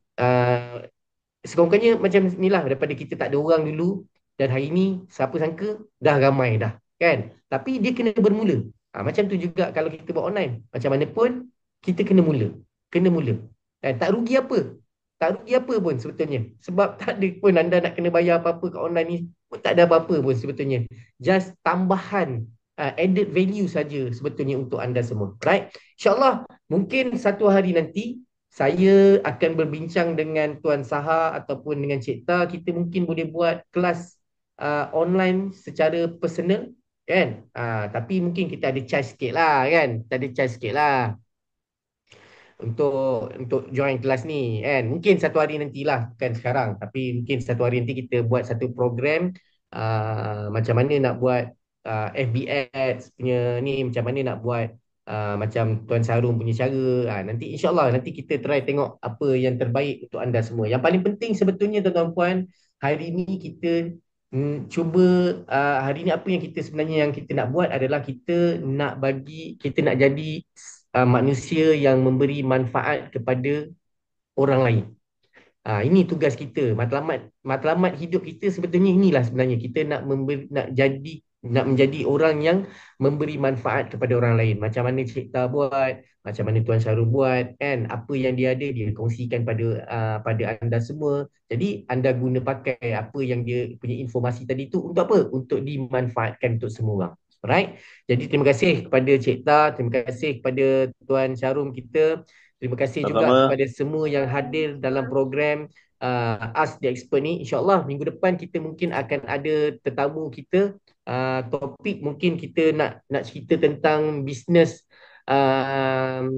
sekurang-kurangnya macam inilah, daripada kita tak ada orang dulu dan hari ni siapa sangka dah ramai dah, kan? Tapi dia kena bermula. Macam tu juga kalau kita buat online. Macam mana pun kita kena mula. Kena mula. Tak rugi apa. Tak rugi apa pun sebetulnya. Sebab tak ada pun anda nak kena bayar apa-apa kat online ni. Pun tak ada apa-apa pun sebetulnya. Just tambahan added value saja sebetulnya untuk anda semua. Right? InsyaAllah mungkin satu hari nanti saya akan berbincang dengan Tuan Saha ataupun dengan Cik Ta. Kita mungkin boleh buat kelas online secara personal, kan? Tapi mungkin kita ada charge sikit lah, kan? Kita ada charge sikit lah untuk join kelas ni, kan? Mungkin satu hari nantilah, kan sekarang. Tapi mungkin satu hari nanti kita buat satu program macam mana nak buat FB Ads punya ni, macam mana nak buat macam Tuan Sarung punya cara. Nanti insyaAllah nanti kita try tengok apa yang terbaik untuk anda semua. Yang paling penting sebetulnya tuan-tuan puan, hari ni kita cuba hari ni apa yang kita sebenarnya yang kita nak buat adalah kita nak jadi manusia yang memberi manfaat kepada orang lain. Ini tugas kita. Matlamat hidup kita sebetulnya inilah sebenarnya. Kita nak menjadi orang yang memberi manfaat kepada orang lain. Macam mana Cik Ta buat, macam mana Tuan Syarul buat, kan? Apa yang dia ada dia kongsikan pada anda semua. Jadi anda guna pakai apa yang dia punya informasi tadi tu untuk apa? Untuk dimanfaatkan untuk semua orang. Alright. Jadi terima kasih kepada Cik Ta, terima kasih kepada Tuan Syarum kita. Terima kasih juga Sama-sama. kepada semua yang hadir dalam program Ask the Expert ni. InsyaAllah minggu depan kita mungkin akan ada tetamu kita. Topik mungkin kita nak cerita tentang bisnes uh,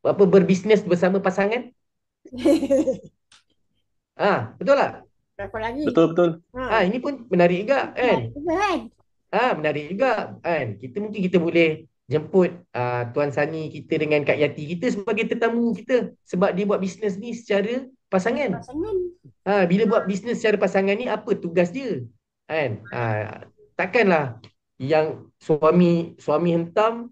berbisnes bersama pasangan. Betul tak? Berapa lagi? Betul. Ini pun menarik juga, kan? Menarik juga, kan? Mungkin kita boleh jemput Tuan Sani kita dengan Kak Yati kita sebagai tetamu kita sebab dia buat bisnes ni secara pasangan. Bila buat bisnes secara pasangan ni apa tugas dia? Kan? Takkanlah yang suami hentam,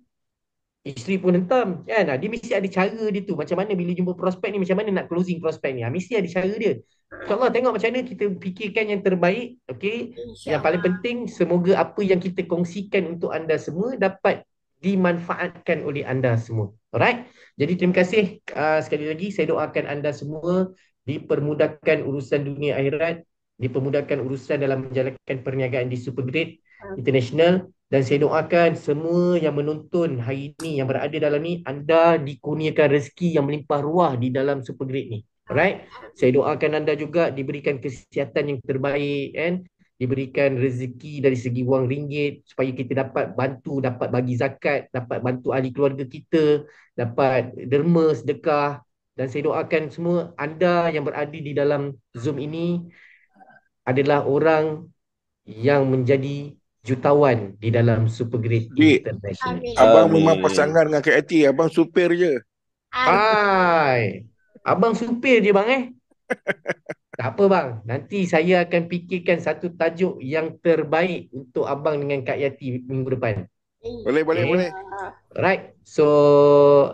isteri pun hentam, kan? Dia mesti ada cara dia tu. Macam mana bila jumpa prospek ni, macam mana nak closing prospek ni? Mesti ada cara dia. InsyaAllah tengok macam mana kita fikirkan yang terbaik. Okay? Yang paling penting, semoga apa yang kita kongsikan untuk anda semua dapat dimanfaatkan oleh anda semua. Alright? Jadi terima kasih sekali lagi. Saya doakan anda semua dipermudahkan urusan dunia akhirat, dipermudahkan urusan dalam menjalankan perniagaan di Supergrade International. Dan saya doakan semua yang menonton hari ini, yang berada dalam ni, anda dikurniakan rezeki yang melimpah ruah di dalam Supergrade ni. Alright? Saya doakan anda juga diberikan kesihatan yang terbaik, kan? Diberikan rezeki dari segi wang ringgit supaya kita dapat bagi zakat, dapat bantu ahli keluarga kita, dapat derma, sedekah. Dan saya doakan semua anda yang berada di dalam Zoom ini adalah orang yang menjadi jutawan di dalam Supergrade International. Abang memang pasangan dengan Kak Ati, abang supir je. Abang supir je bang Tak apa bang, nanti saya akan fikirkan satu tajuk yang terbaik untuk abang dengan Kak Yati minggu depan. Boleh, boleh, Okay. boleh. Alright. So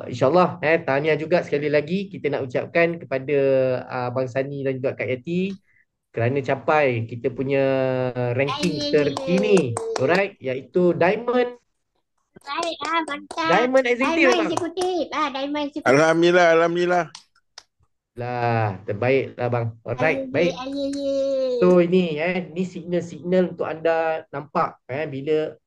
insyaAllah tahniah juga sekali lagi kita nak ucapkan kepada Abang Sani dan juga Kak Yati kerana capai kita punya ranking terkini. Alright, iaitu Diamond Baik, mantap. Diamond Executive Diamond bang. Eksekutif. Diamond Eksekutif. Alhamdulillah, alhamdulillah. Lah, terbaik lah bang. Alright, baik. Aye. So ini ni signal-signal untuk anda nampak bila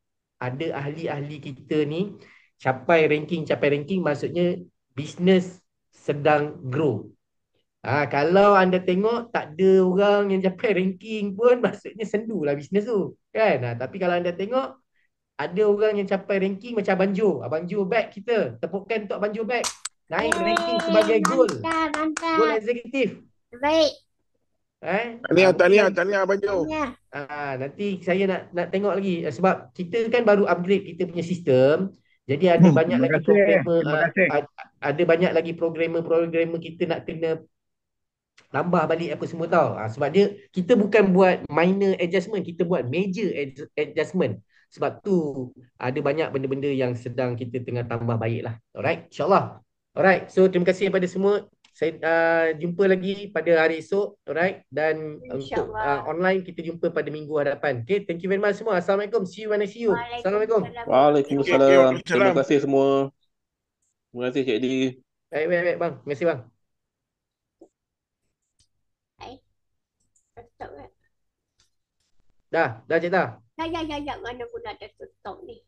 ada ahli-ahli kita ni capai ranking maksudnya bisnes sedang grow. Kalau anda tengok tak ada orang yang capai ranking pun maksudnya sendu lah bisnes tu kan. Tapi kalau anda tengok ada orang yang capai ranking macam Abang Jo. Abang Jo back kita. Tepukan untuk Abang Jo back. Naik ranking sebagai gold. Mantap. Gold eksekutif. Baik. Tahniah, tahniah, tahniah Abang Jo. Nanti saya nak tengok lagi sebab kita kan baru upgrade kita punya sistem. Jadi ada banyak Terima lagi kasih. programmer Terima kasih. ada banyak lagi programmer kita nak kena tambah balik apa semua tau. Sebab dia kita bukan buat minor adjustment, kita buat major adjustment. Sebab tu ada banyak benda-benda yang sedang kita tengah tambah baik lah. Alright, insyaAllah. Alright, so terima kasih kepada semua. Saya jumpa lagi pada hari esok. Alright, dan untuk online kita jumpa pada minggu hadapan. Okay, thank you very much semua. Assalamualaikum. See you when I see you. Assalamualaikum. Waalaikumsalam. Terima kasih semua. Terima kasih Cik Di. Baik bang. Terima kasih bang. Dah Cik dah. Ya, mana pun ada stop ni.